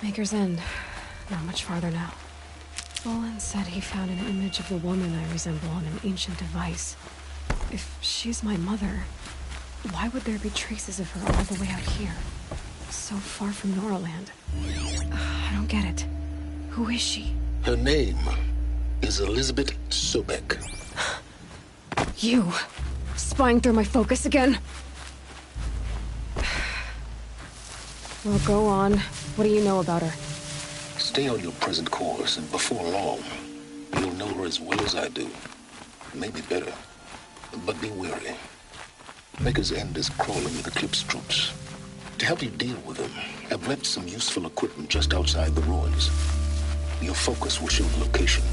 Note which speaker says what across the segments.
Speaker 1: Maker's End. Not much farther now. Bolin said he found an image of the woman I resemble on an ancient device. If she's my mother, why would there be traces of her all the way out here? So far from Noraland. I don't get it. Who is she?
Speaker 2: Her name is Elizabeth Sobek.
Speaker 1: You! Spying through my focus again? Well, go on. What do you know about her?
Speaker 2: Stay on your present course, and before long, you'll know her as well as I do. Maybe better. But be wary. Maker's End is crawling with Eclipse troops. To help you deal with them, I've left some useful equipment just outside the ruins. Your focus will show the location.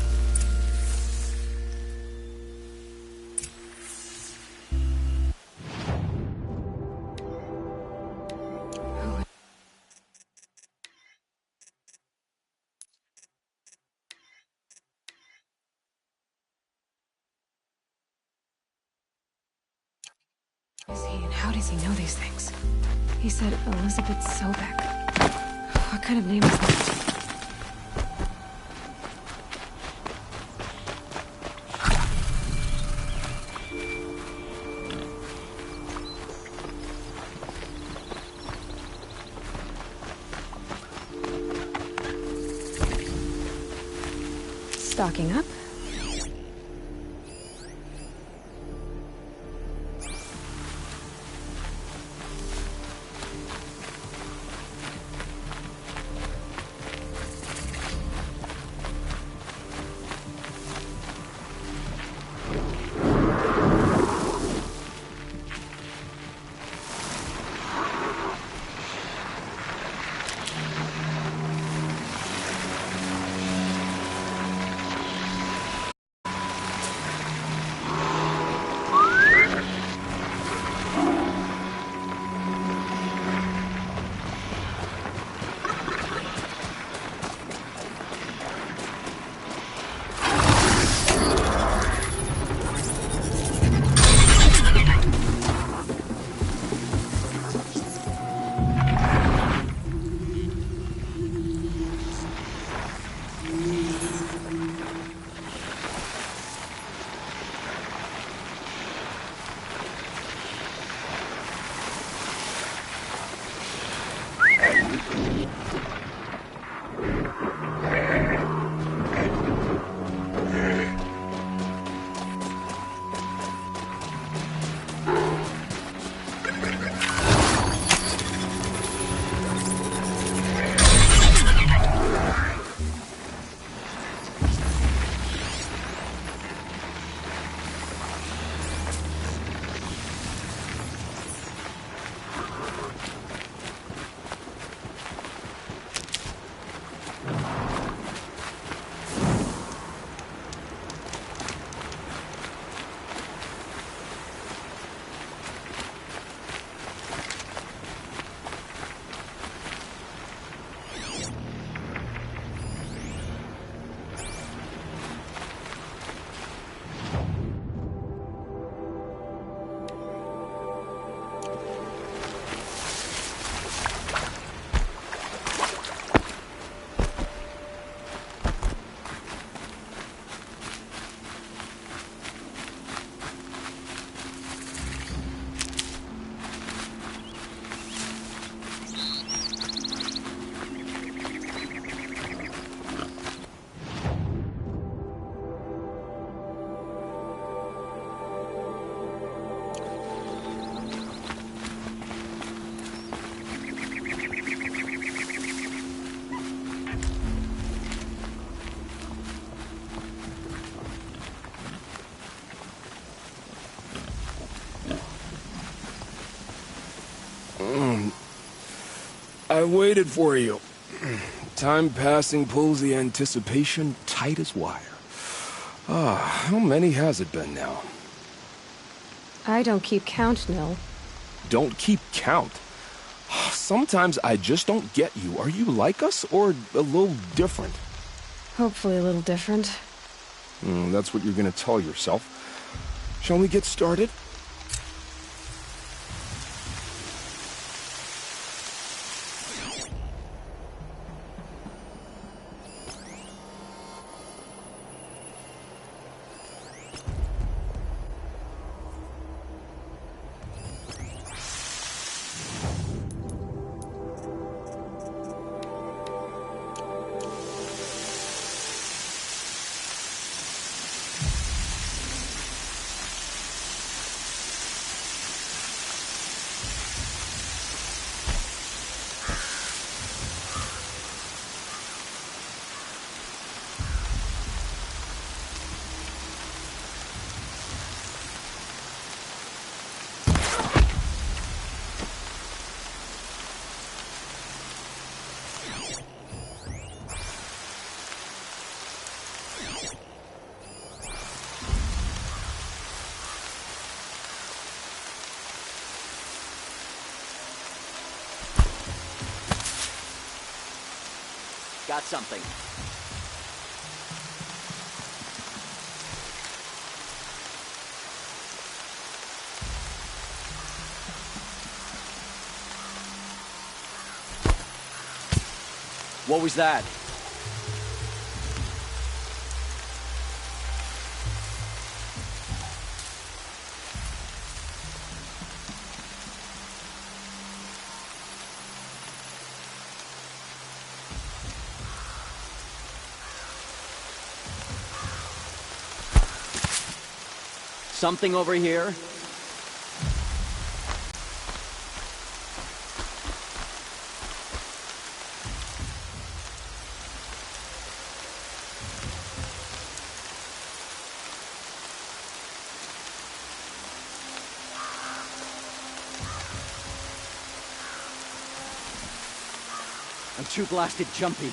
Speaker 1: Is he, and how does he know these things? He said Elizabeth Sobek. What kind of name is that? Stocking up?
Speaker 3: I waited for you. Time passing pulls the anticipation tight as wire. How many has it been now?
Speaker 1: I don't keep count, Nil.
Speaker 3: Don't keep count? Sometimes I just don't get you. Are you like us, or a little different?
Speaker 1: Hopefully a little different.
Speaker 3: That's what you're gonna tell yourself. Shall we get started?
Speaker 4: Got something. What was that? Something over here? I'm too blasted jumpy.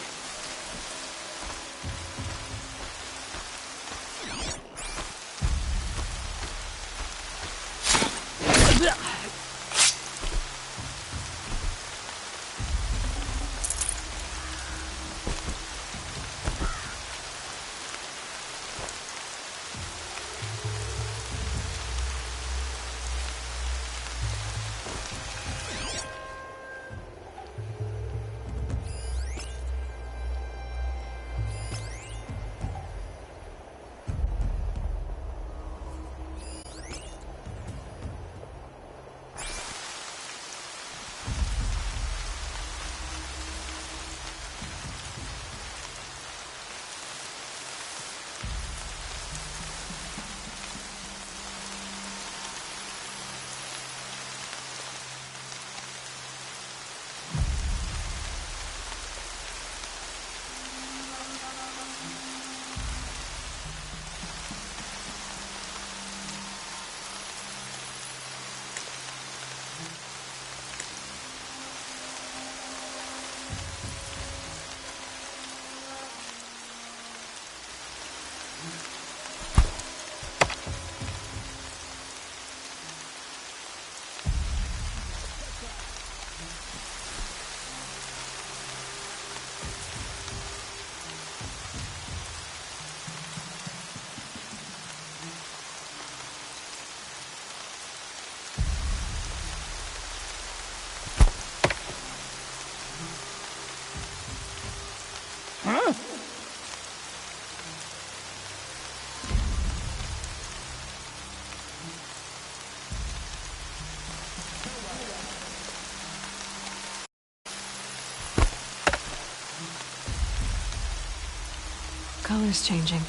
Speaker 1: Color's changing.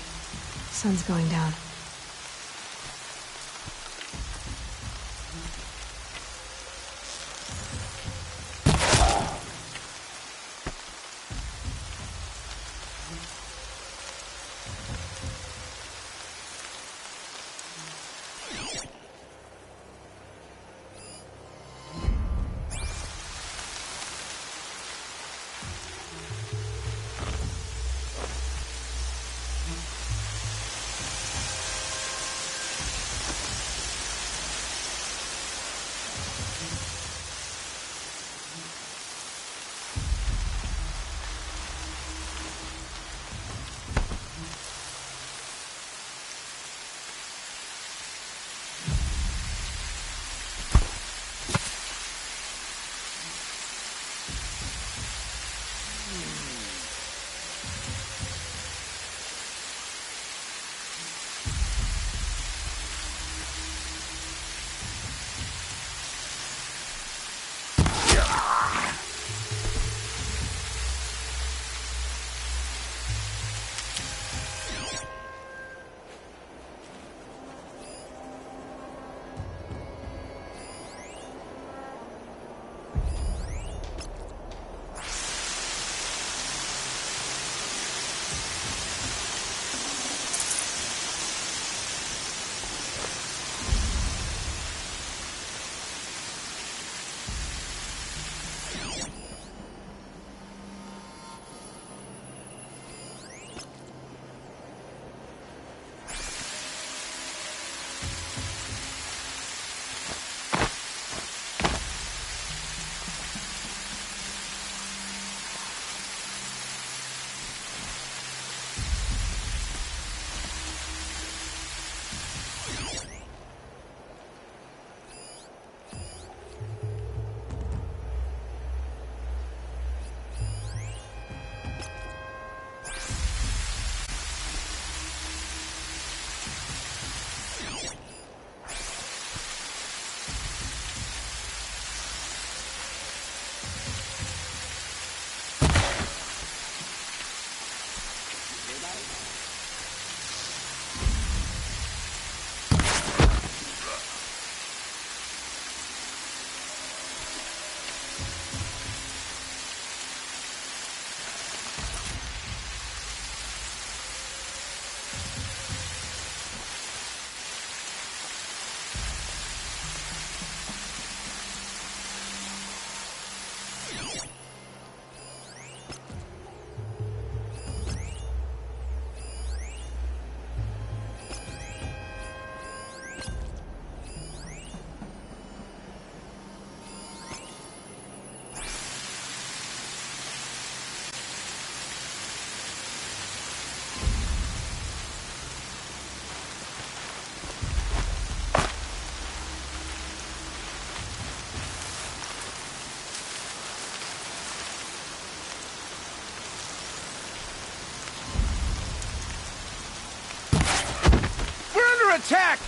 Speaker 1: Sun's going down.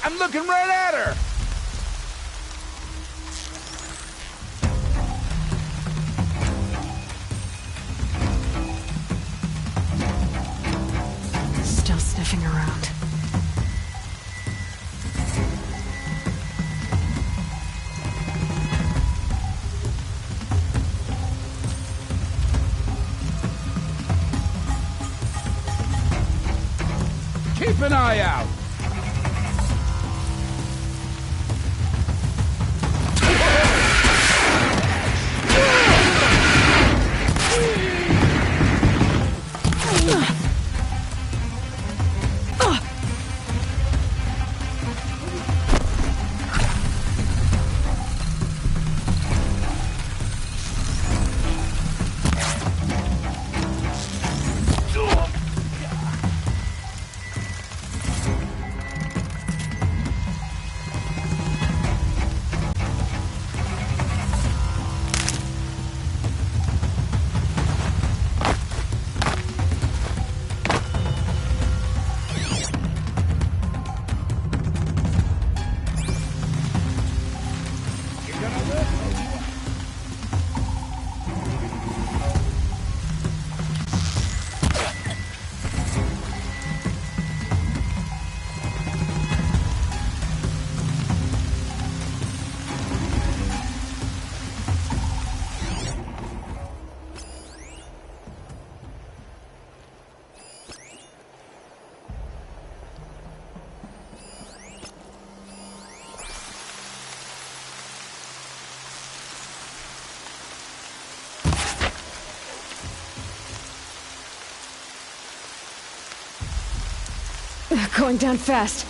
Speaker 3: I'm looking right at her!
Speaker 1: Still sniffing around.
Speaker 3: Keep an eye out!
Speaker 1: Going down fast.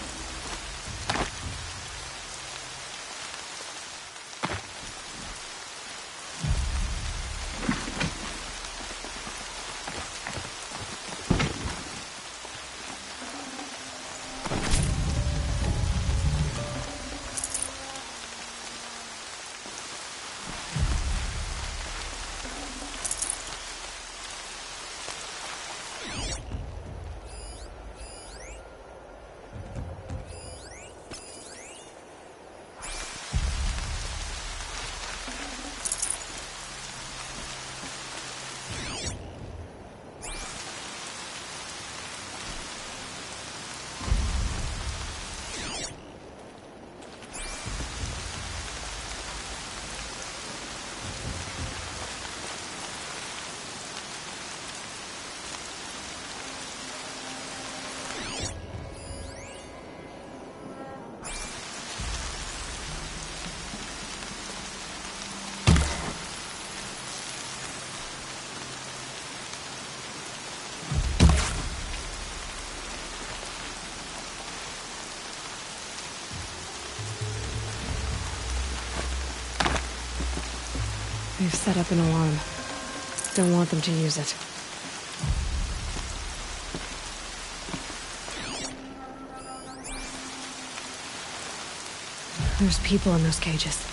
Speaker 1: They've set up an alarm. Don't want them to use it. There's people in those cages.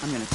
Speaker 4: I'm gonna...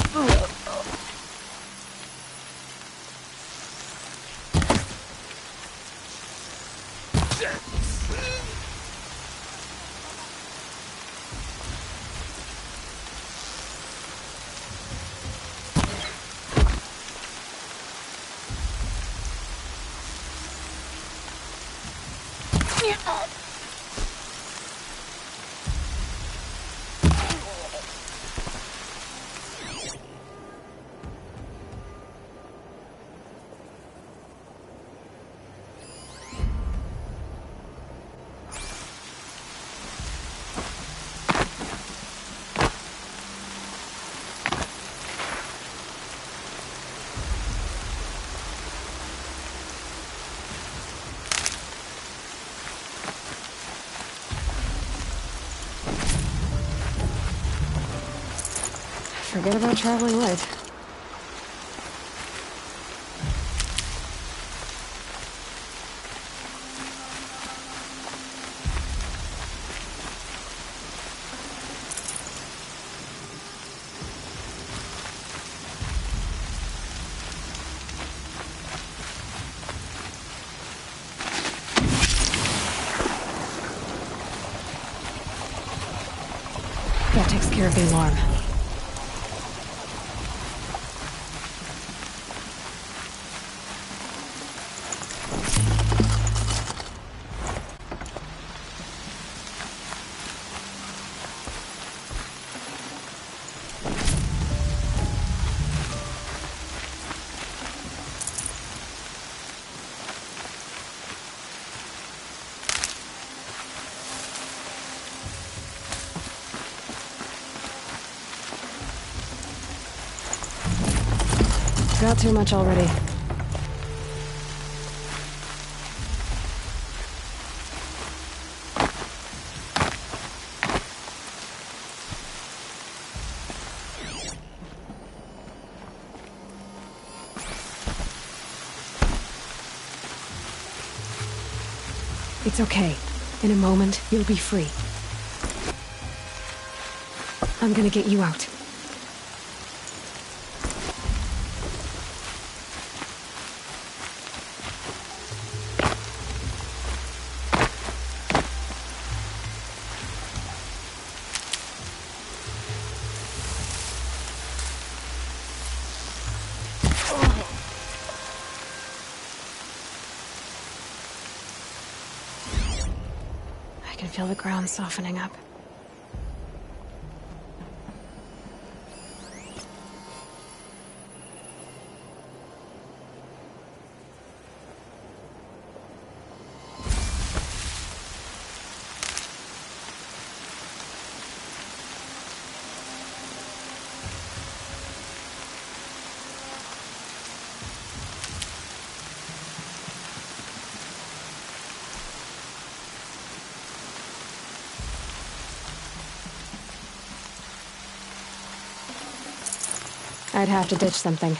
Speaker 1: forget about traveling light. That takes care of the alarm. Got too much already. It's okay. In a moment, you'll be free. I'm gonna get you out. I can feel the ground softening up. I'd have to ditch something.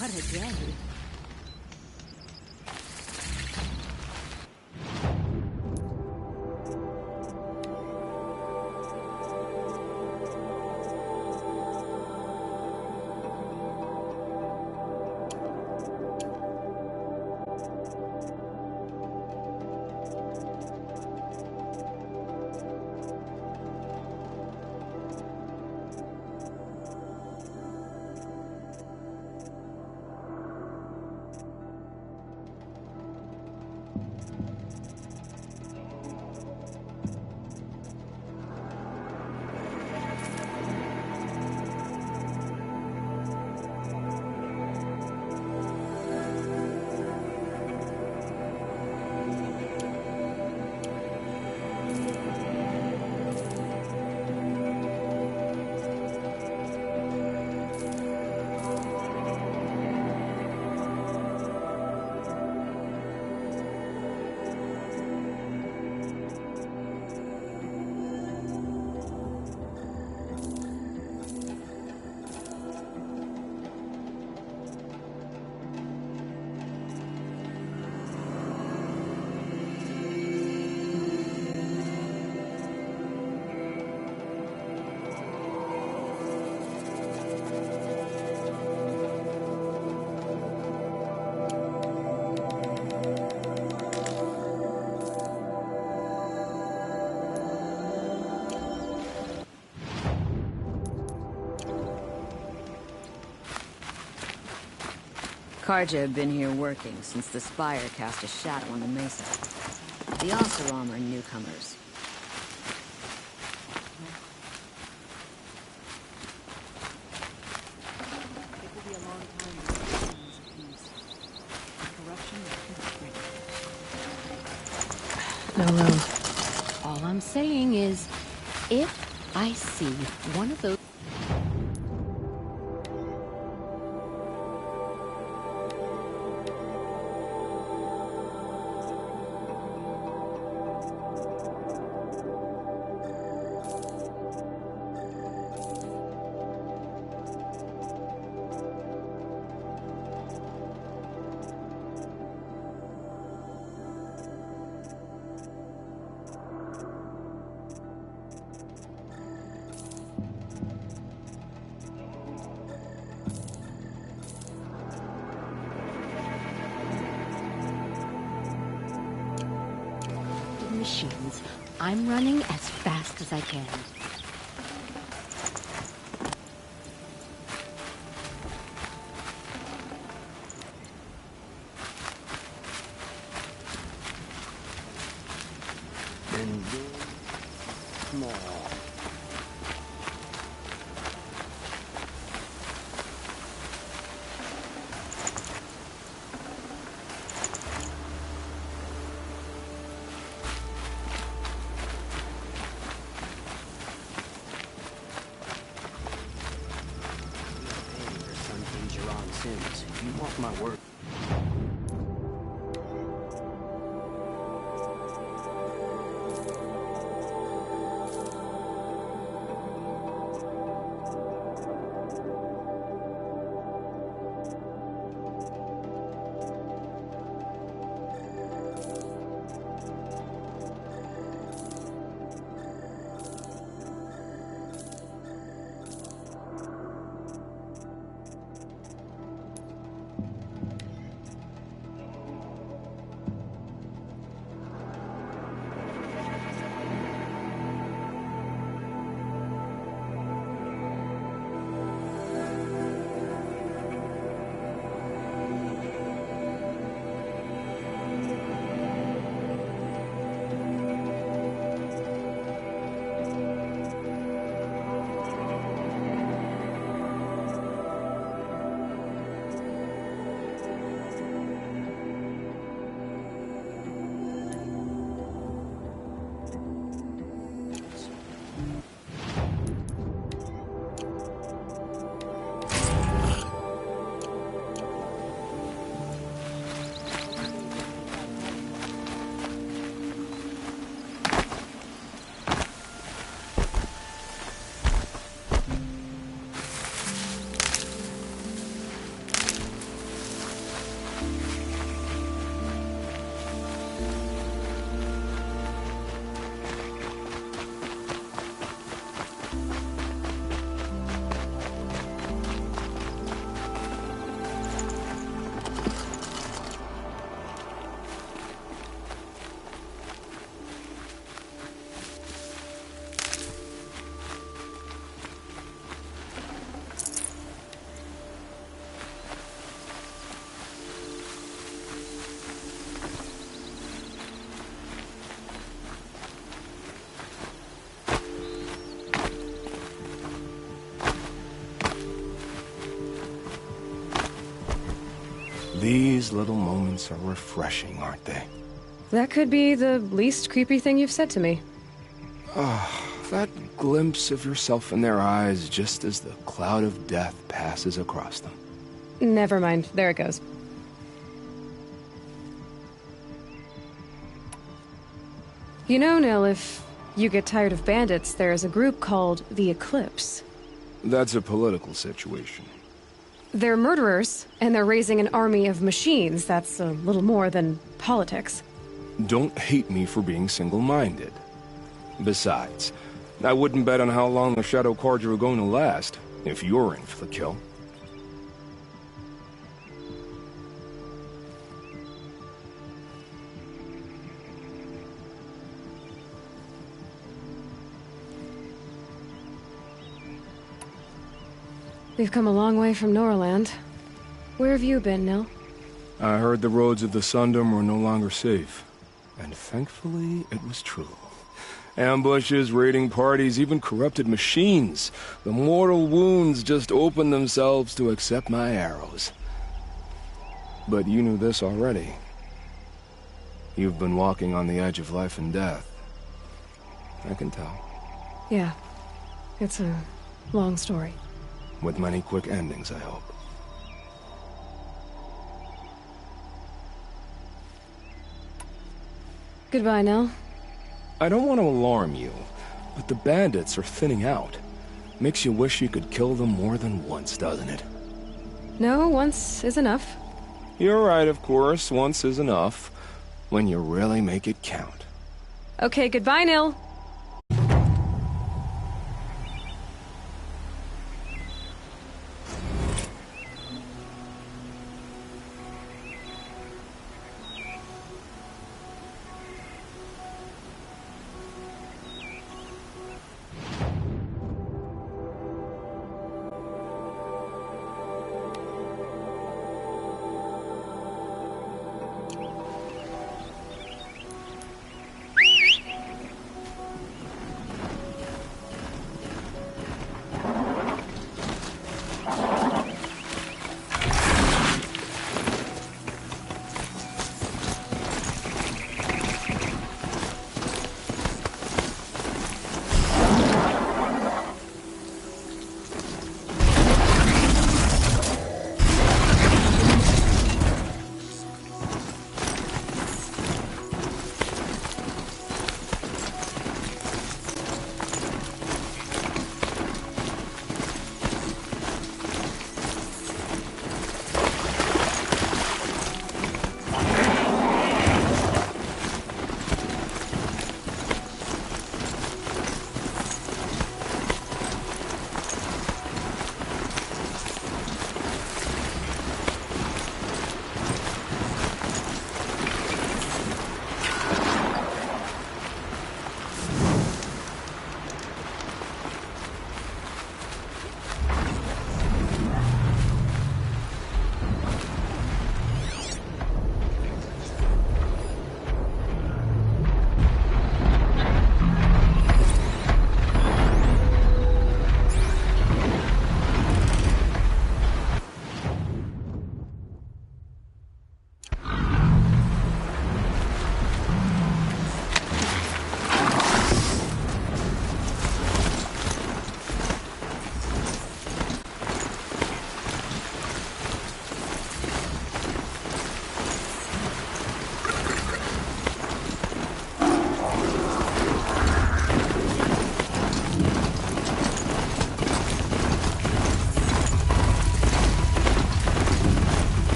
Speaker 5: What a day. Karja have been here working since the Spire cast a shadow on the Mesa. The Oseram are newcomers.
Speaker 6: It will be a long time before things peace. Corruption will
Speaker 1: No, Lil.
Speaker 5: All I'm saying is, if I see one of those... machines, I'm running as fast as I can.
Speaker 2: And small.
Speaker 4: Sims, you mark my word.
Speaker 3: These little moments are refreshing, aren't they?
Speaker 1: That could be the least creepy thing you've said to me.
Speaker 3: That glimpse of yourself in their eyes just as the cloud of death passes across them.
Speaker 1: Never mind. There it goes. You know, Nil, if you get tired of bandits, there is a group called the Eclipse.
Speaker 3: That's a political situation.
Speaker 1: They're murderers, and they're raising an army of machines. That's a little more than politics.
Speaker 3: Don't hate me for being single-minded. Besides, I wouldn't bet on how long the Shadow Karja are going to last, if you're in for the kill.
Speaker 1: We've come a long way from Norland. Where have you been, Nil?
Speaker 3: I heard the roads of the Sundom were no longer safe. And thankfully, it was true. Ambushes, raiding parties, even corrupted machines. The mortal wounds just opened themselves to accept my arrows. But you knew this already. You've been walking on the edge of life and death. I can tell.
Speaker 1: Yeah. It's a long story.
Speaker 3: With many quick endings, I hope.
Speaker 1: Goodbye, Nell.
Speaker 3: I don't want to alarm you, but the bandits are thinning out. Makes you wish you could kill them more than once, doesn't it?
Speaker 1: No, once is enough.
Speaker 3: You're right, of course. Once is enough. When you really make it count.
Speaker 1: Okay, goodbye, Nil.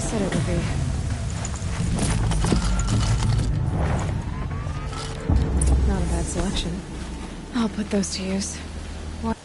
Speaker 1: Said it would be. Not a bad selection. I'll put those to use. What?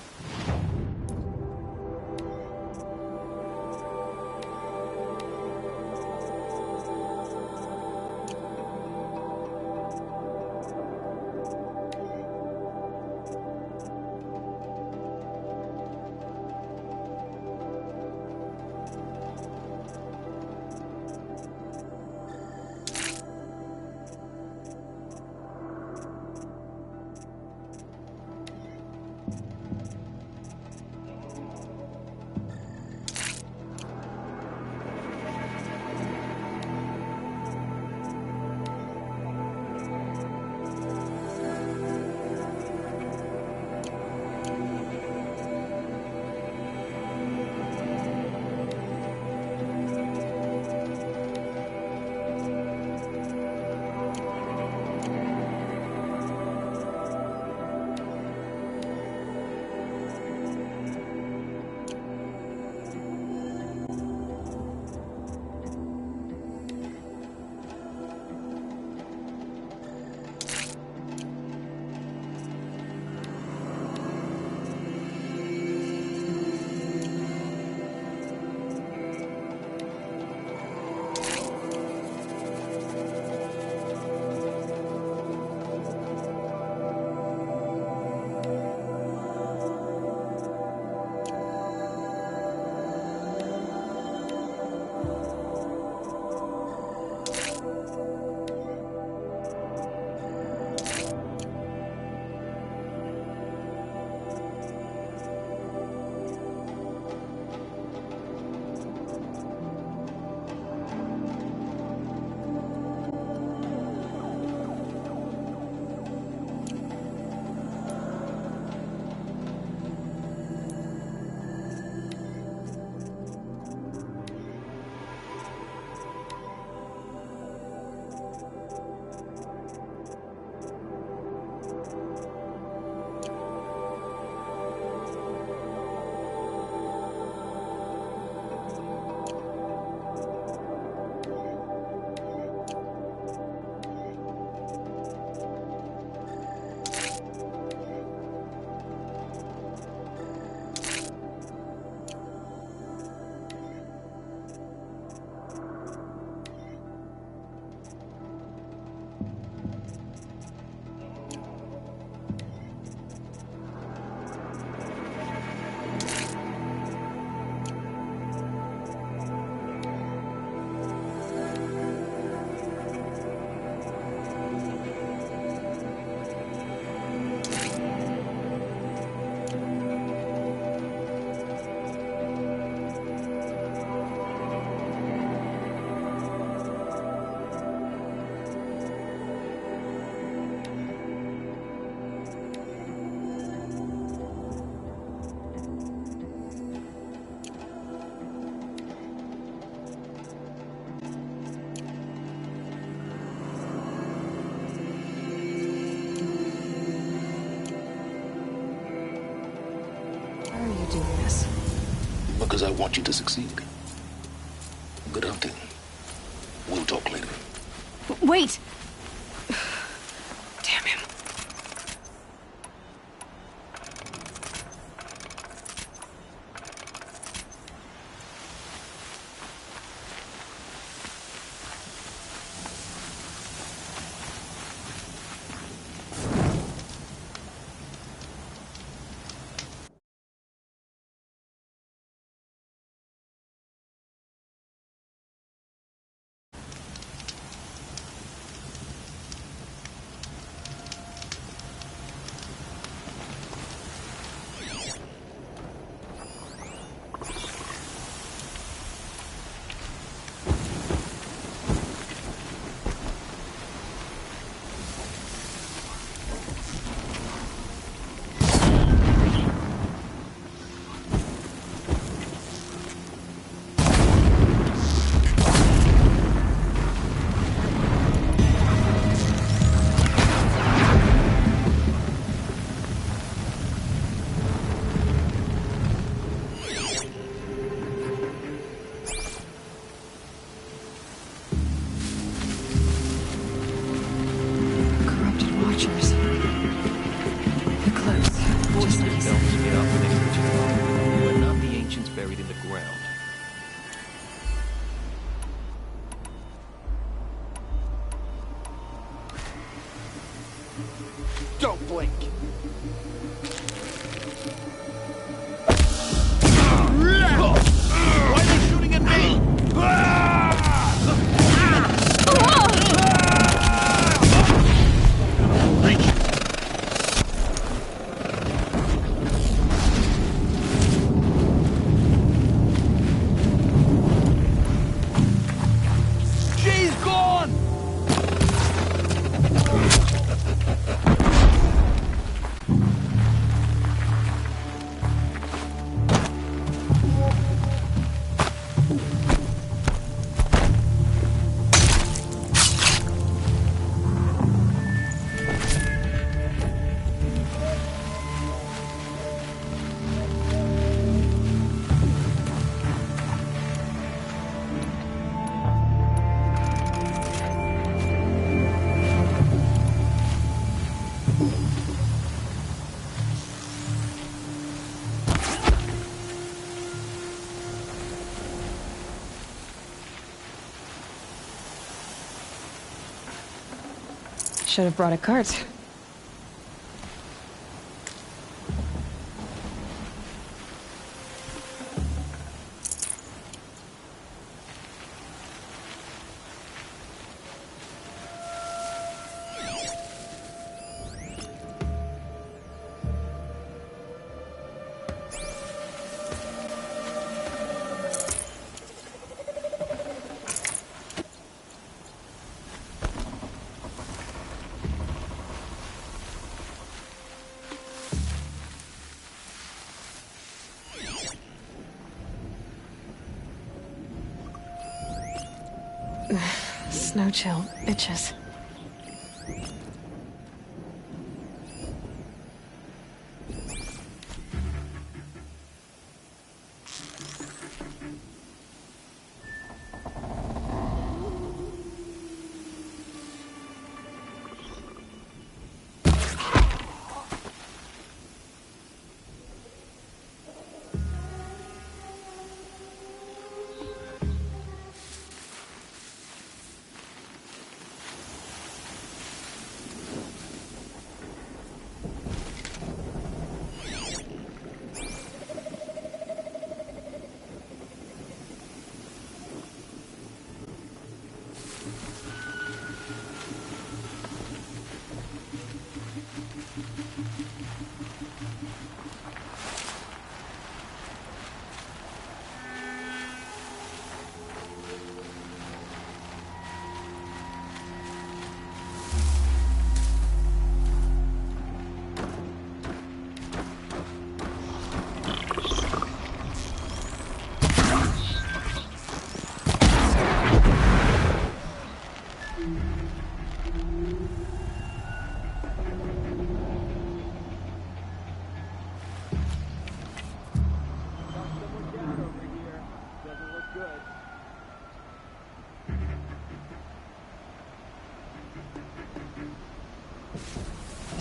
Speaker 2: want you to succeed. Good hunting. We'll talk later.
Speaker 1: Wait! Damn him.
Speaker 7: Don't blink. Why are they shooting at me? She's gone!
Speaker 1: Should have brought a cart. Snow chill, bitches.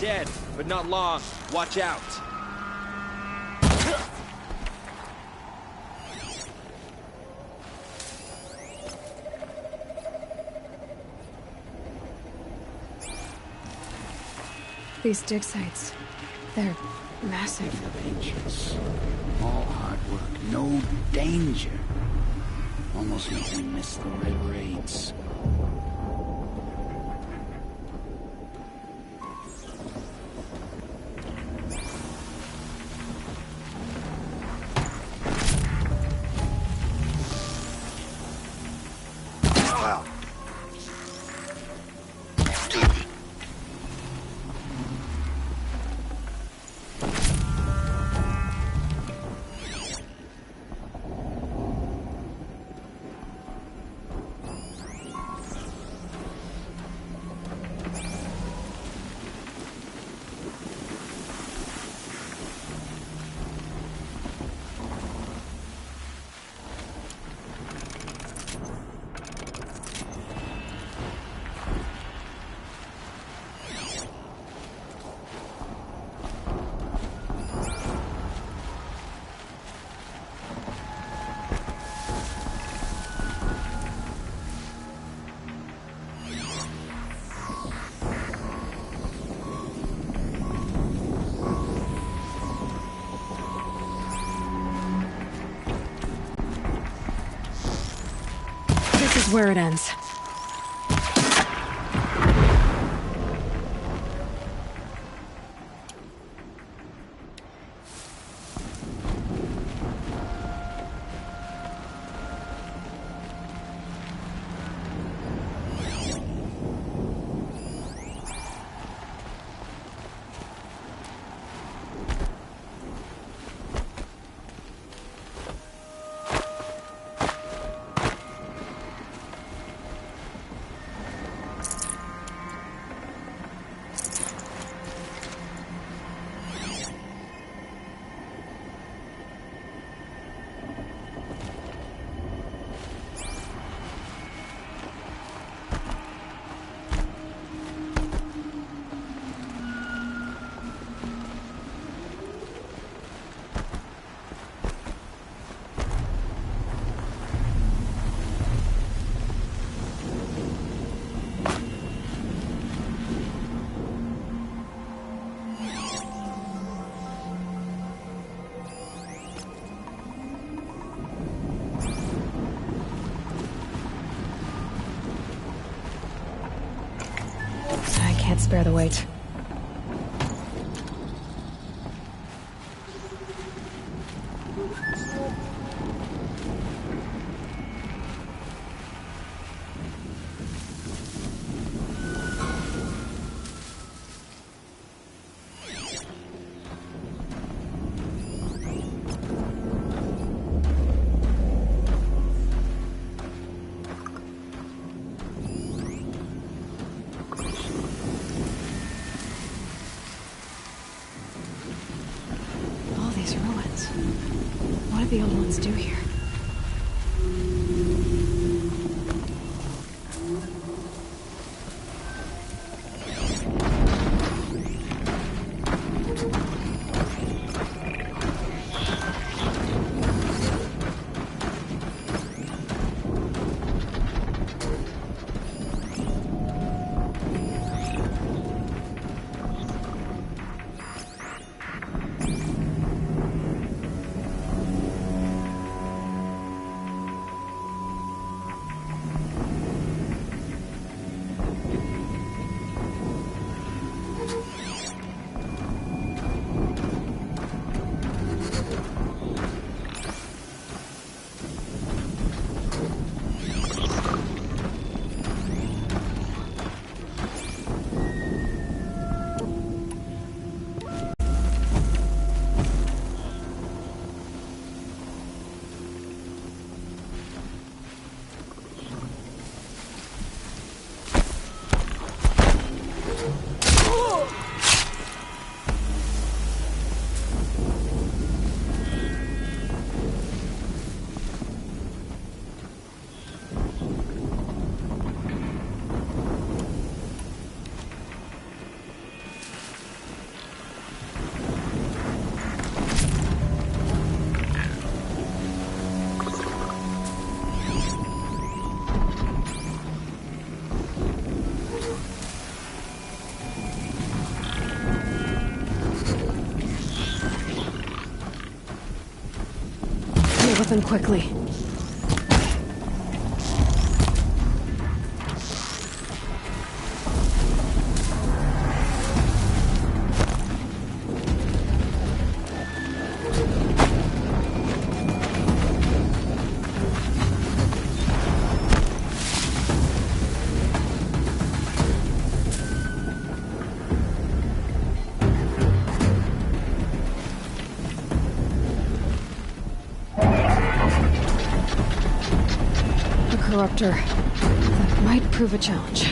Speaker 8: dead, but not long. Watch out.
Speaker 1: These dig sites, they're massive.
Speaker 9: Ancients. All hard work, no danger. Almost make me miss the red raids.
Speaker 1: This is where it ends. I can't spare the weight. What did the old ones do here? happen quickly. Corruptor. That might prove a challenge.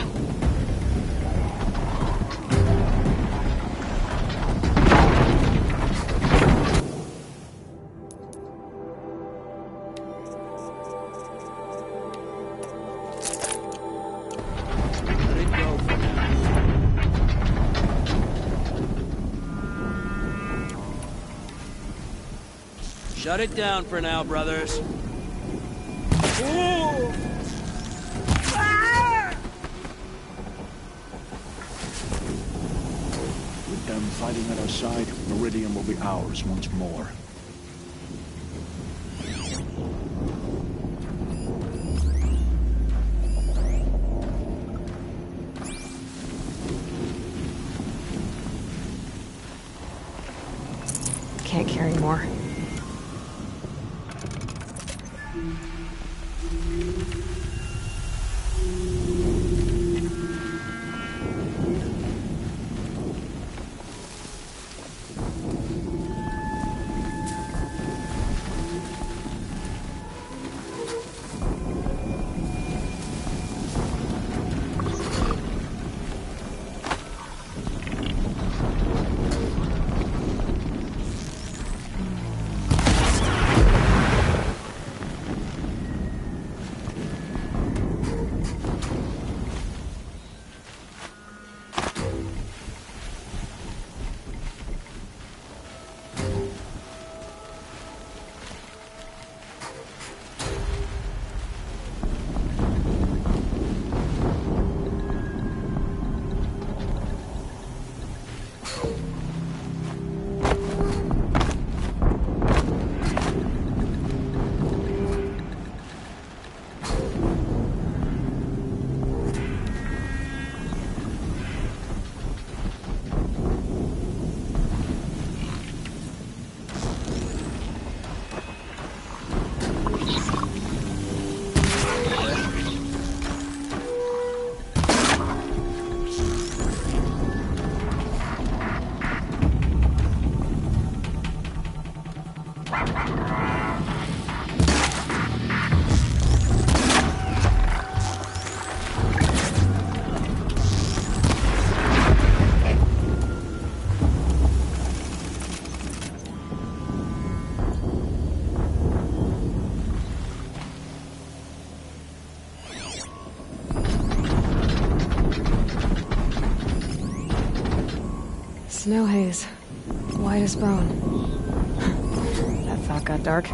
Speaker 4: Let it go for now. Shut it down for now, brothers.
Speaker 9: With them fighting at our side, Meridian will be ours once more.
Speaker 1: Can't carry more. Snow haze. White as bone. That thought got dark.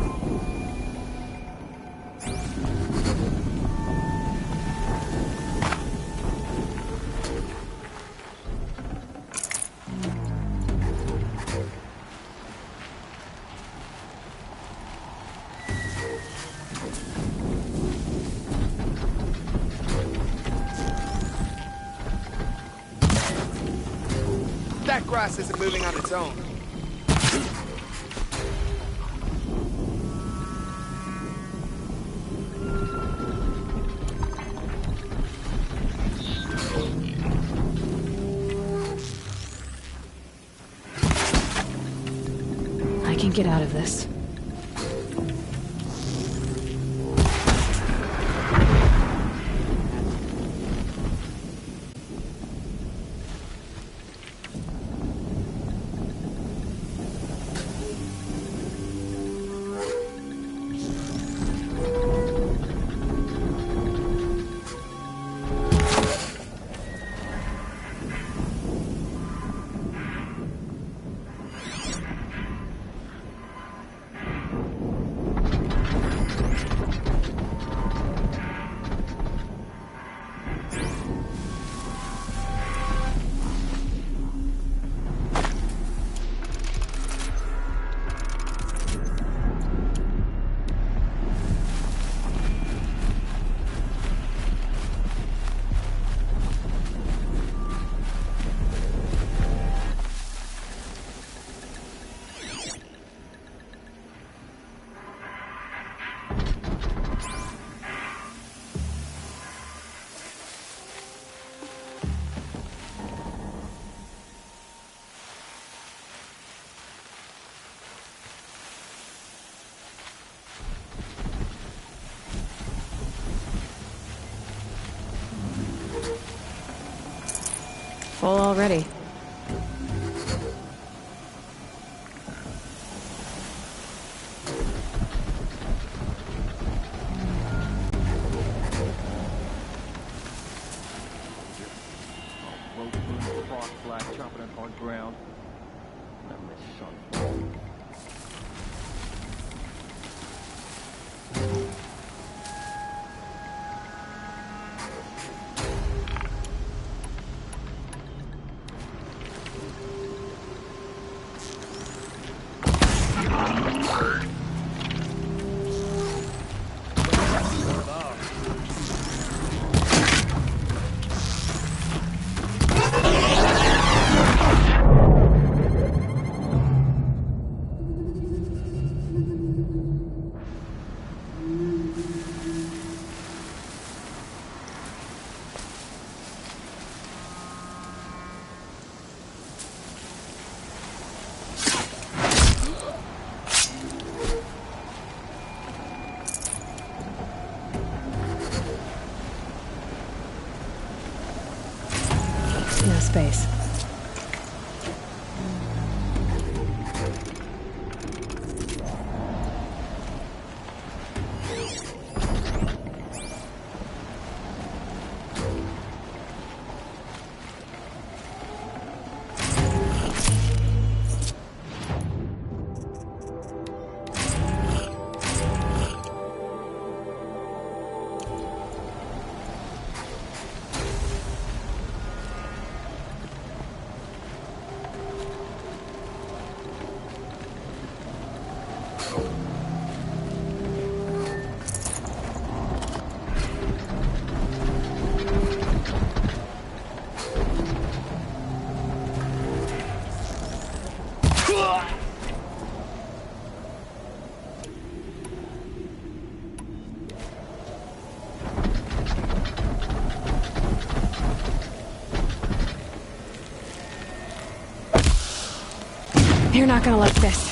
Speaker 7: That grass isn't moving on its own.
Speaker 1: I can get out of this. Full already. No space. You're not gonna like this.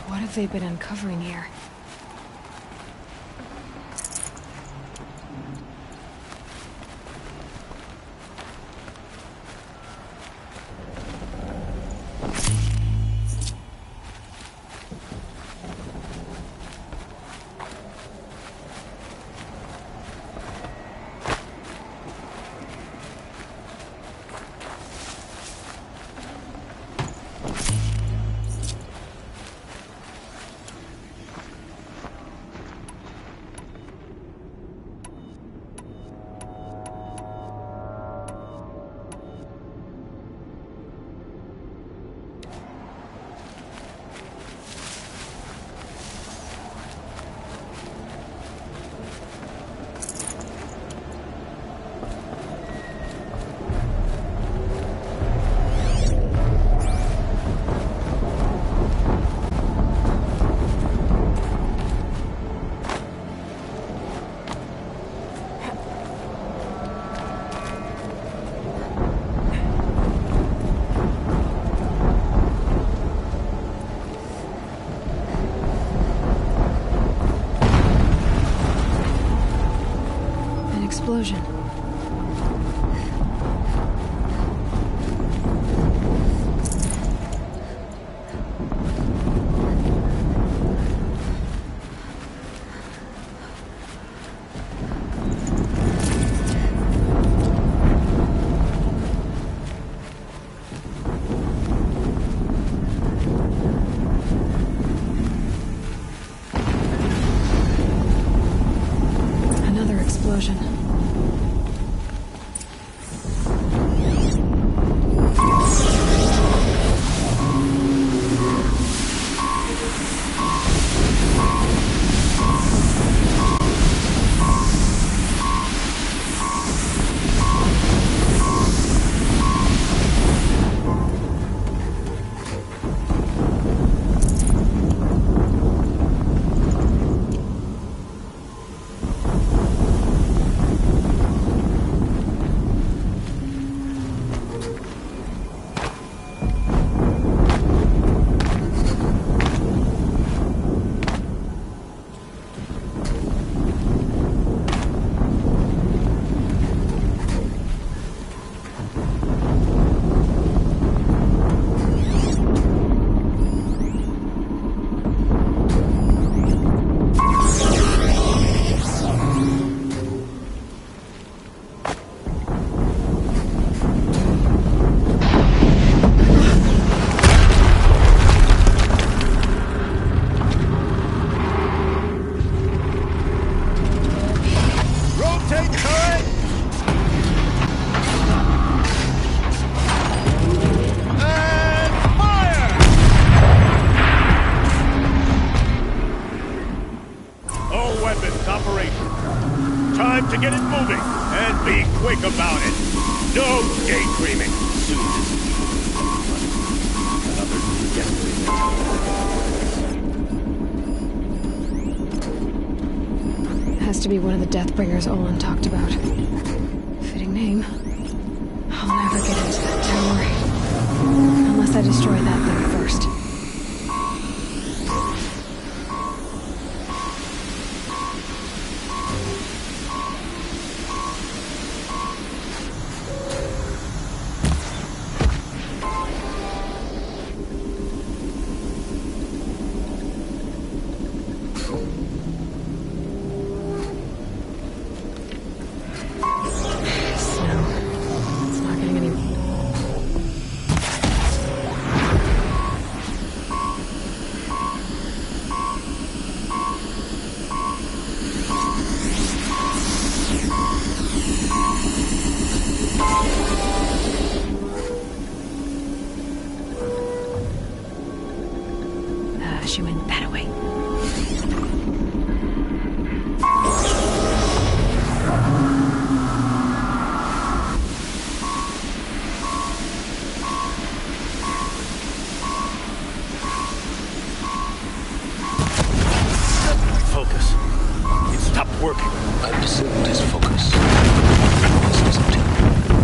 Speaker 1: What have they been uncovering here?
Speaker 10: get it moving, and be quick about it. No daydreaming. Soon this another
Speaker 1: Has to be one of the Deathbringers Olin talked about. Fitting name. I'll never get into that tower. Unless I destroy that thing first. She went that way.
Speaker 10: Focus. It stopped working.
Speaker 2: I've disabled his focus.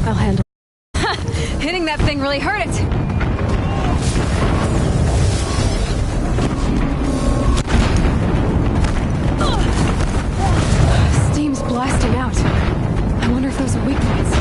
Speaker 1: I'll handle it. Hitting that thing really hurt it! Steam's blasting out. I wonder if those are weak points.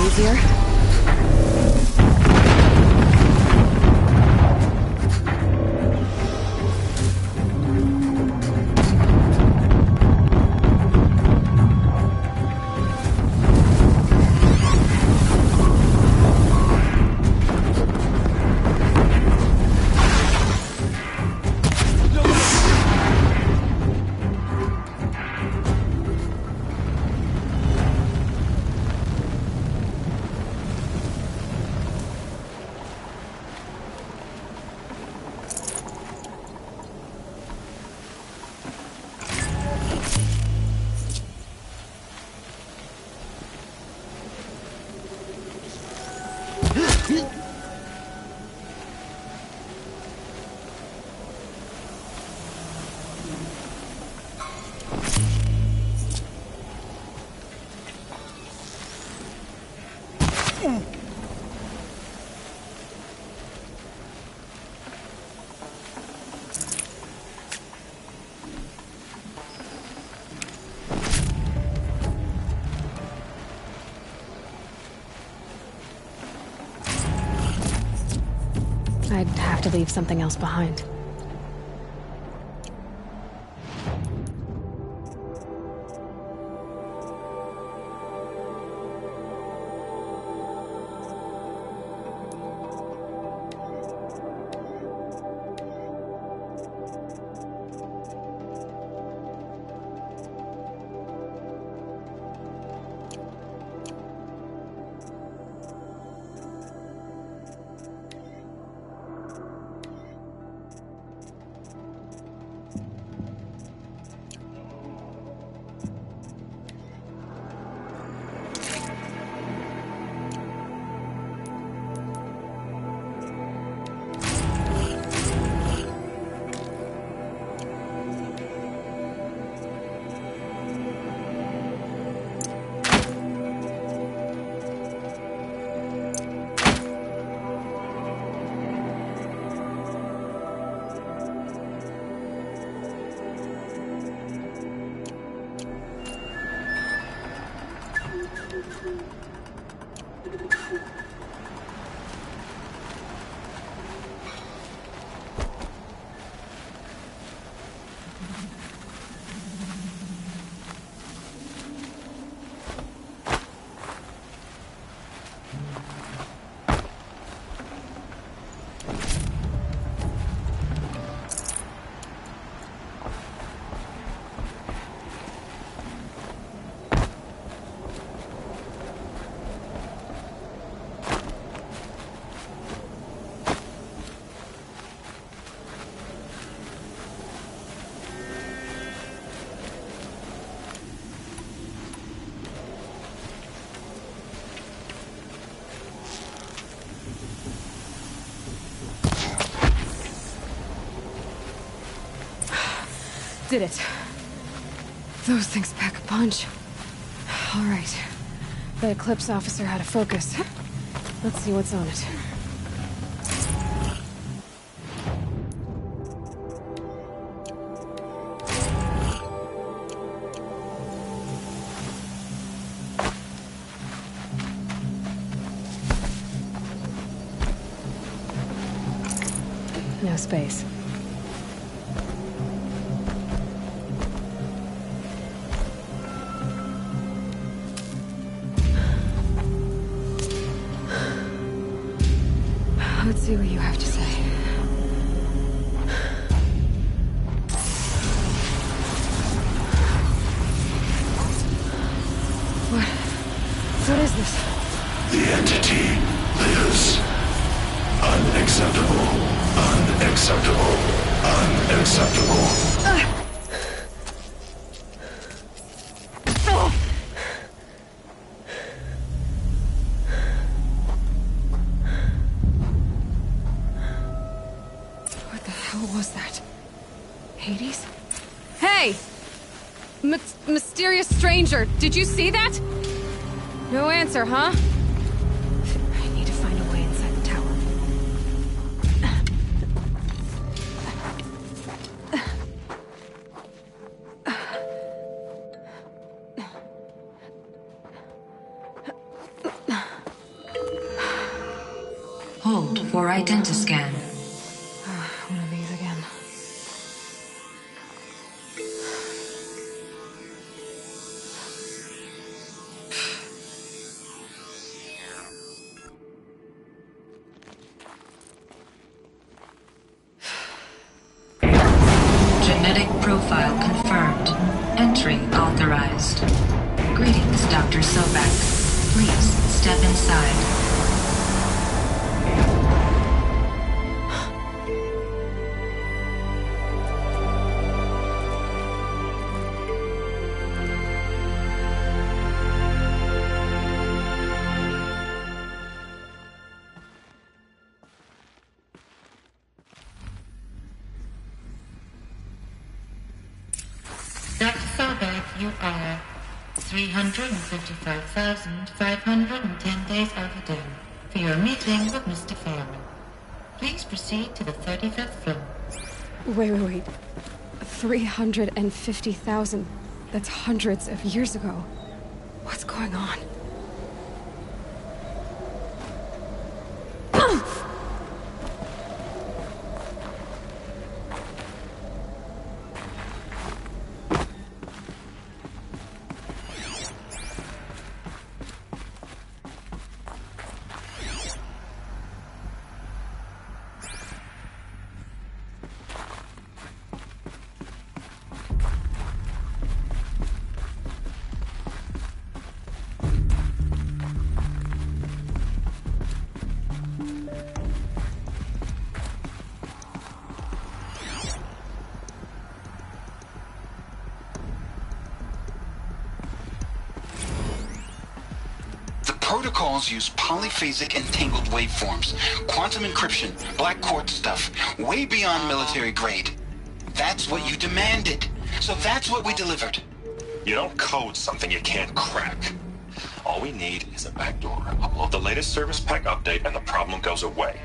Speaker 1: Easier. I'd have to leave something else behind. Did it. Those things pack a punch. All right. The Eclipse officer had a focus. Let's see what's on it. No space. Let's see what you have to say. What is this?
Speaker 11: The entity lives. Unacceptable. Unacceptable. Unacceptable.
Speaker 1: What the hell was that? Hades? Hey! Mysterious stranger, did you see that? No answer, huh? I need to find a way inside the tower.
Speaker 12: Hold for identiscan.
Speaker 1: One of these again.
Speaker 12: Genetic profile confirmed. Entry authorized. Greetings, Dr. Sobek. Please step inside.
Speaker 13: Dr. Sobek, you are 355,510 days overdue for your meeting with Mr. Fairman. Please proceed to the 35th floor.
Speaker 1: Wait. 350,000. That's hundreds of years ago. What's going on?
Speaker 9: protocols use polyphasic entangled waveforms, quantum encryption, black quartz stuff, way beyond military grade. That's what you demanded, so that's what we delivered.
Speaker 14: You don't code something you can't crack. All we need is a backdoor. Upload the latest service pack update and the problem goes away.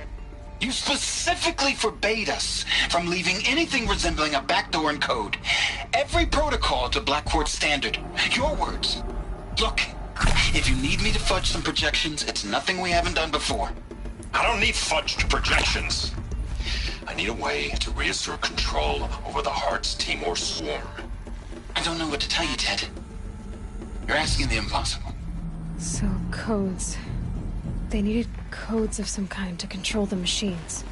Speaker 9: You specifically forbade us from leaving anything resembling a backdoor in code. Every protocol to Black Quartz standard. Your words. Look, if you need me to fudge some projections, it's nothing we haven't done before.
Speaker 14: I don't need fudged projections. I need a way to reassert control over the Heart's Timor swarm.
Speaker 9: I don't know what to tell you, Ted. You're asking the impossible.
Speaker 1: So, codes. They needed codes of some kind to control the machines.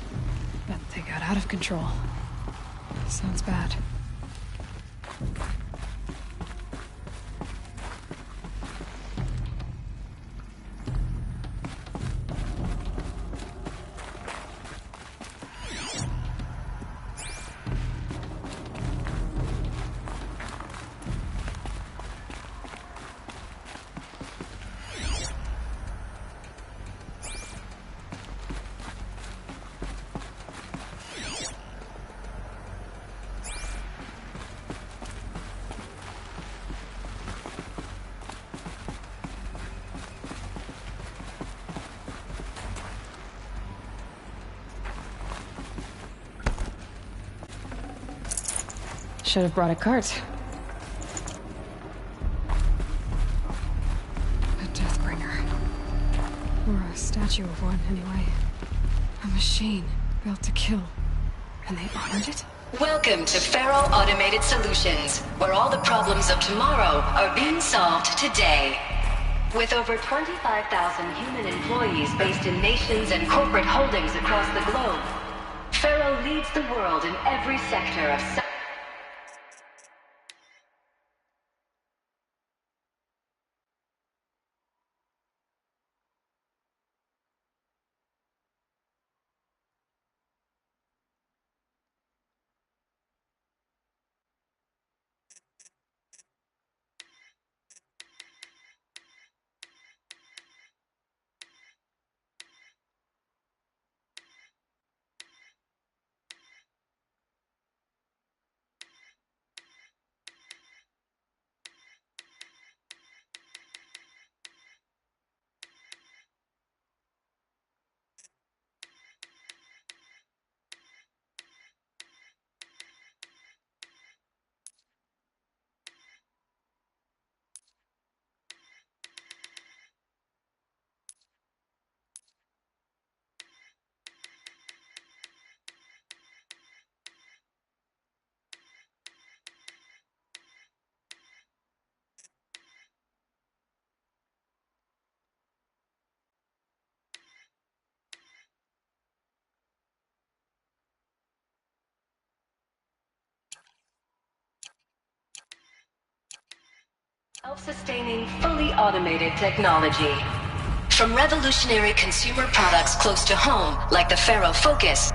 Speaker 1: But they got out of control. Sounds bad. Should have brought a cart. A Deathbringer. Or a statue of one, anyway. A machine built to kill. And they honored it?
Speaker 12: Welcome to Faro Automated Solutions, where all the problems of tomorrow are being solved today. With over 25,000 human employees based in nations and corporate holdings across the globe, Faro leads the world in every sector of self-sustaining, fully automated technology. From revolutionary consumer products close to home, like the Faro Focus,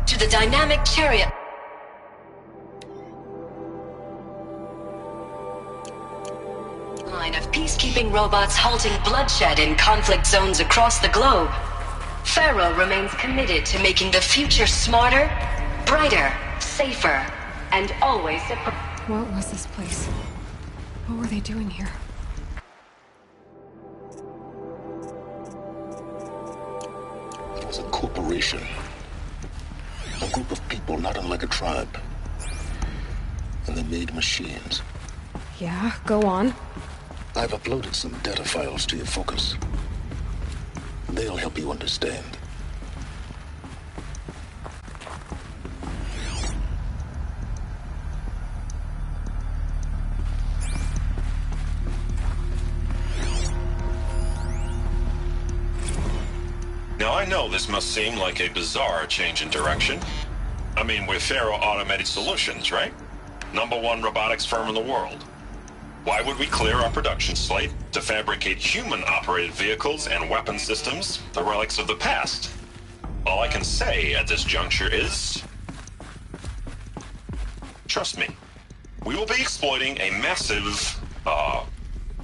Speaker 12: to the dynamic Chariot line of peacekeeping robots halting bloodshed in conflict zones across the globe, Faro remains committed to making the future smarter, brighter, safer, and always
Speaker 1: What was this place? What were they doing here?
Speaker 2: It was a corporation. A group of people not unlike a tribe. And they made machines.
Speaker 1: Yeah, go on.
Speaker 2: I've uploaded some data files to your Focus. They'll help you understand.
Speaker 14: Now I know this must seem like a bizarre change in direction. I mean, we're Faro Automated Solutions, right? #1 robotics firm in the world. Why would we clear our production slate to fabricate human-operated vehicles and weapon systems, the relics of the past? All I can say at this juncture is... trust me. We will be exploiting a massive,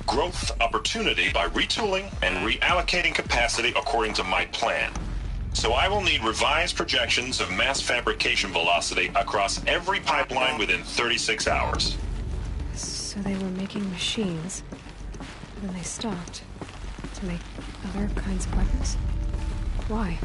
Speaker 14: growth opportunity by retooling and reallocating capacity according to my plan. So I will need revised projections of mass fabrication velocity across every pipeline within 36 hours.
Speaker 1: So they were making machines, and then they stopped to make other kinds of weapons? Why?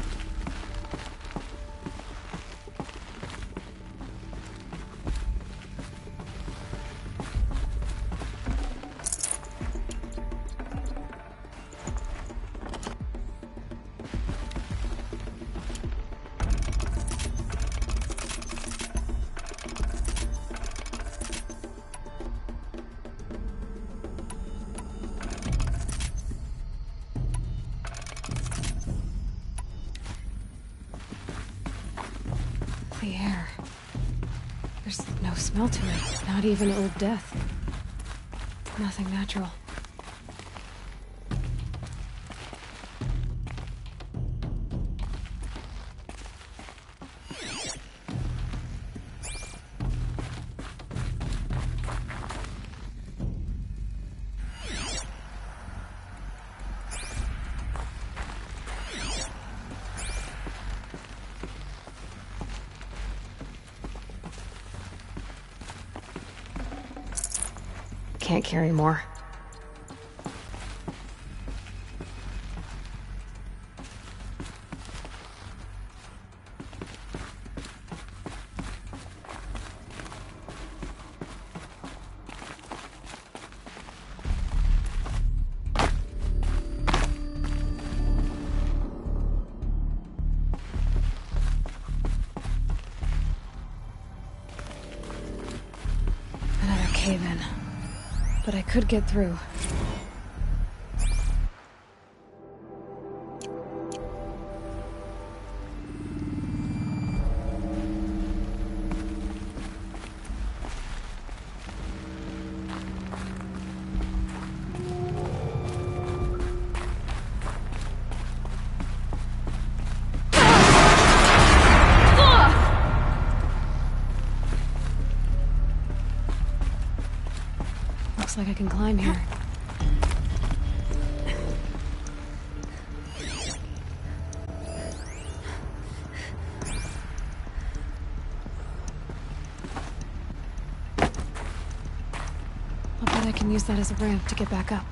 Speaker 1: The air. There's no smell to it. Not even old death. Nothing natural. Can't carry more. Another cave-in. But I could get through. Looks like I can climb here. I'll bet I can use that as a ramp to get back up.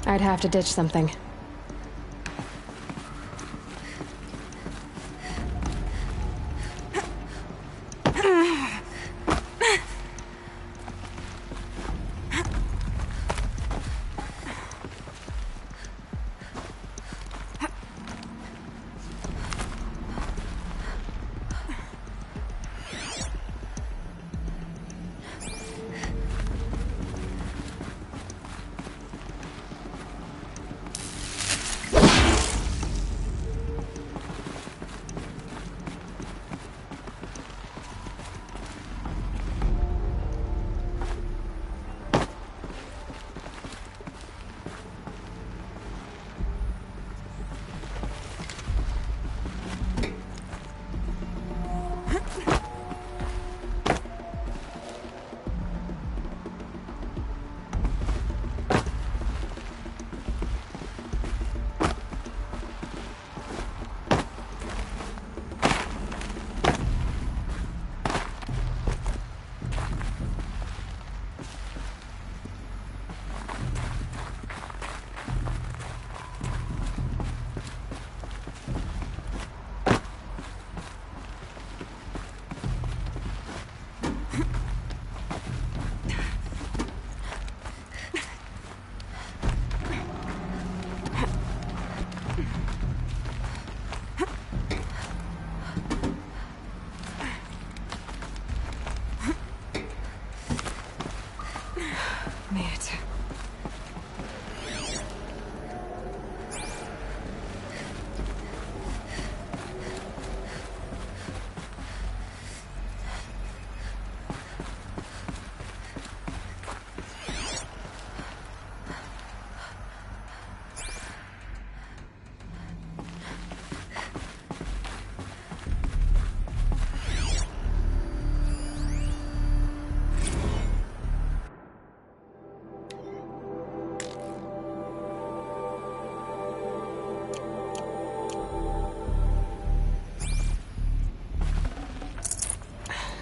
Speaker 1: I'd have to ditch something.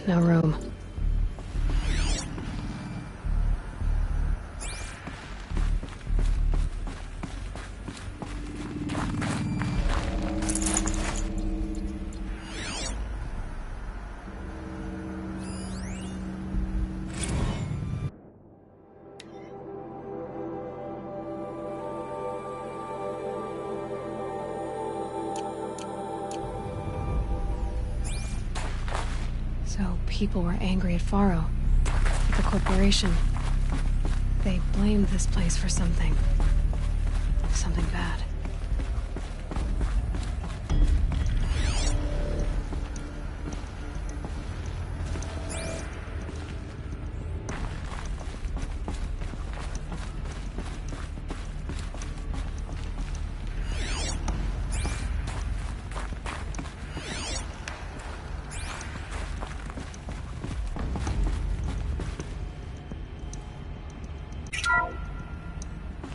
Speaker 1: No room. So people were angry at Faro, at the corporation. They blamed this place for something. Something bad.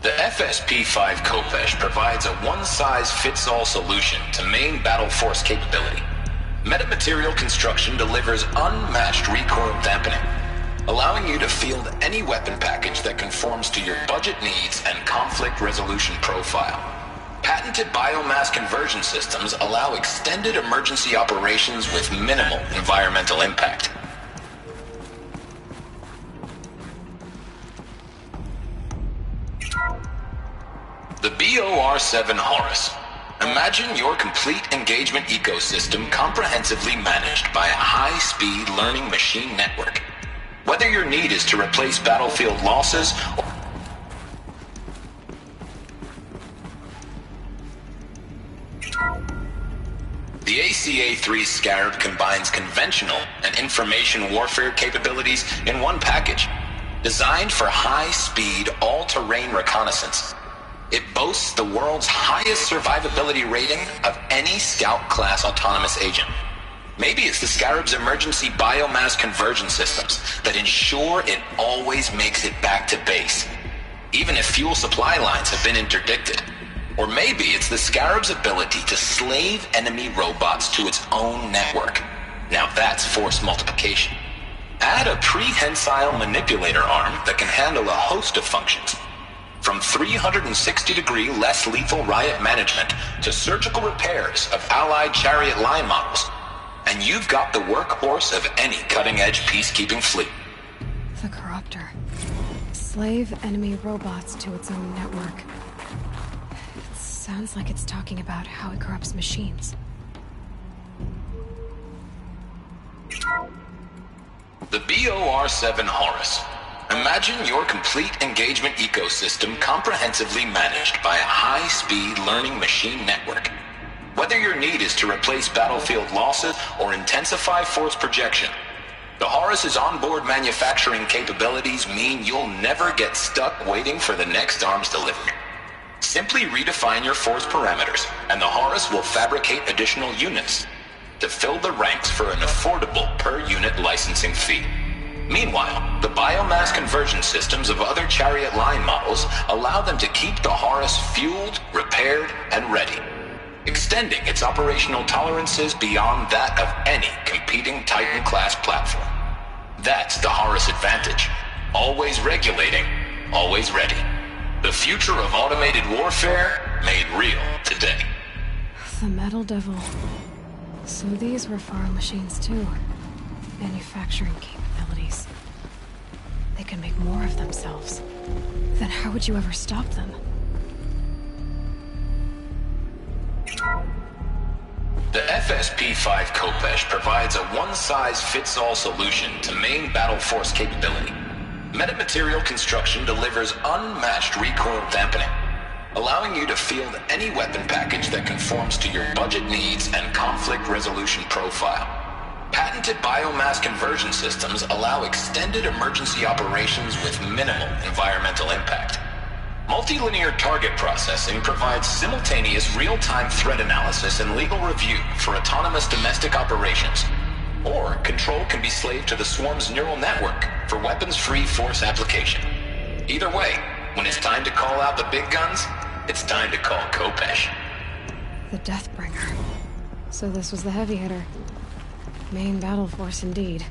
Speaker 9: The FSP-5 Khopesh provides a one-size-fits-all solution to main battle force capability. Metamaterial construction delivers unmatched recoil dampening, allowing you to field any weapon package that conforms to your budget needs and conflict resolution profile. Patented biomass conversion systems allow extended emergency operations with minimal environmental impact. The BOR-7 Horus. Imagine your complete engagement ecosystem comprehensively managed by a high-speed learning machine network. Whether your need is to replace battlefield losses or the ACA-3 Scarab combines conventional and information warfare capabilities in one package, designed for high-speed, all-terrain reconnaissance. It boasts the world's highest survivability rating of any Scout-class autonomous agent. Maybe it's the Scarab's emergency biomass conversion systems that ensure it always makes it back to base, even if fuel supply lines have been interdicted. Or maybe it's the Scarab's ability to slave enemy robots to its own network. Now that's force multiplication. Add a prehensile manipulator arm that can handle a host of functions, from 360-degree less lethal riot management to surgical repairs of Allied chariot line models, and you've got the workhorse of any cutting-edge peacekeeping fleet.
Speaker 1: The Corruptor. Slave enemy robots to its own network. It sounds like it's talking about how it corrupts machines.
Speaker 9: The BOR-7 Horus. Imagine your complete engagement ecosystem comprehensively managed by a high-speed learning machine network. Whether your need is to replace battlefield losses or intensify force projection, the Horus's onboard manufacturing capabilities mean you'll never get stuck waiting for the next arms delivery. Simply redefine your force parameters, and the Horus will fabricate additional units to fill the ranks for an affordable per-unit licensing fee. Meanwhile, the biomass conversion systems of other chariot line models allow them to keep the Horus fueled, repaired, and ready, extending its operational tolerances beyond that of any competing Titan-class platform. That's the Horus advantage. Always regulating, always ready. The future of automated warfare made real today.
Speaker 1: The Metal Devil. So these were Faro machines too. Manufacturing capabilities. They can make more of themselves. Then how would you ever stop them?
Speaker 9: The FSP-5 Khopesh provides a one-size-fits-all solution to main battle force capability. Metamaterial construction delivers unmatched recoil dampening, allowing you to field any weapon package that conforms to your budget needs and conflict resolution profile. Patented biomass conversion systems allow extended emergency operations with minimal environmental impact. Multilinear target processing provides simultaneous real-time threat analysis and legal review for autonomous domestic operations. Or control can be slaved to the Swarm's neural network for weapons-free force application. Either way, when it's time to call out the big guns, it's time to call Khopesh.
Speaker 1: The Deathbringer. So this was the heavy hitter. Main battle force indeed.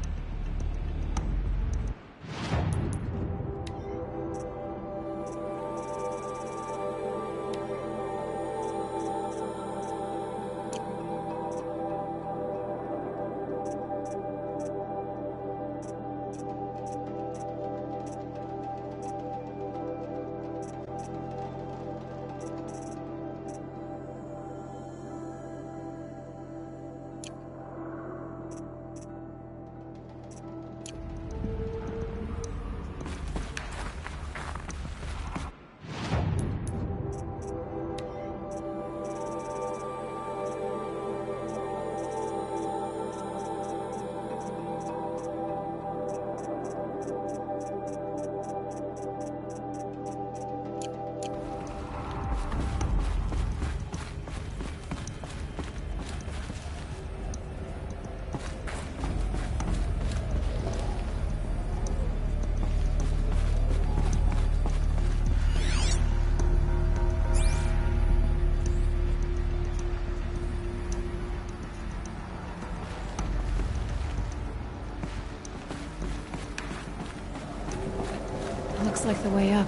Speaker 1: Looks like the way up.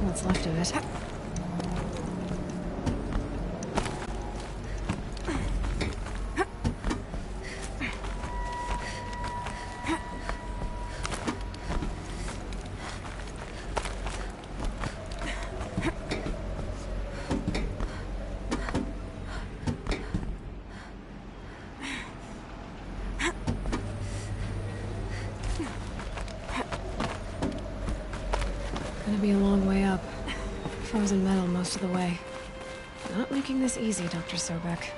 Speaker 1: What's left of it. Gonna be a long way up. Frozen metal most of the way. Not making this easy, Dr. Sobek.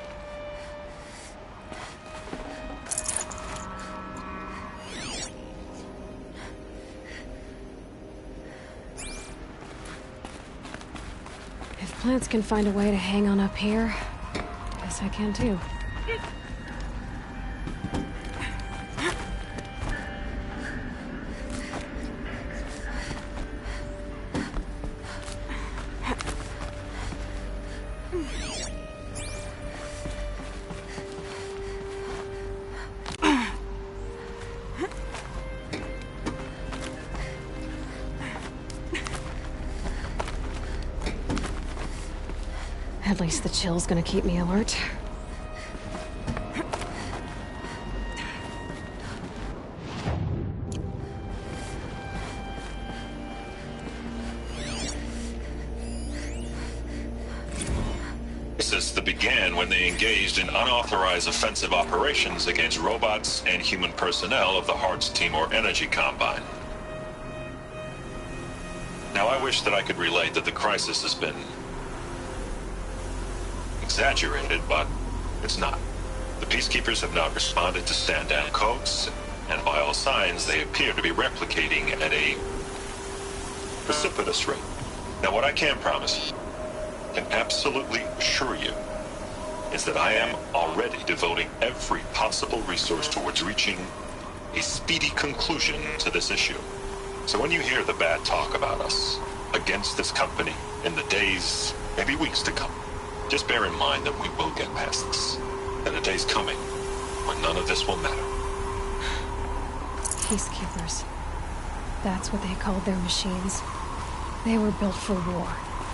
Speaker 1: If plants can find a way to hang on up here, guess I can too. At least the chill's gonna keep me alert.
Speaker 14: This began when they engaged in unauthorized offensive operations against robots and human personnel of the Hearts Timor Energy Combine. Now, I wish that I could relate that the crisis has been exaggerated, but it's not. The Peacekeepers have not responded to stand-down codes, and by all signs, they appear to be replicating at a precipitous rate. Now, what I can promise, can absolutely assure you, is that I am already devoting every possible resource towards reaching a speedy conclusion to this issue. So when you hear the bad talk about us against this company in the days, maybe weeks to come, just bear in mind that we will get past this. And a day's coming when none of this will matter.
Speaker 1: Peacekeepers. That's what they called their machines. They were built for war,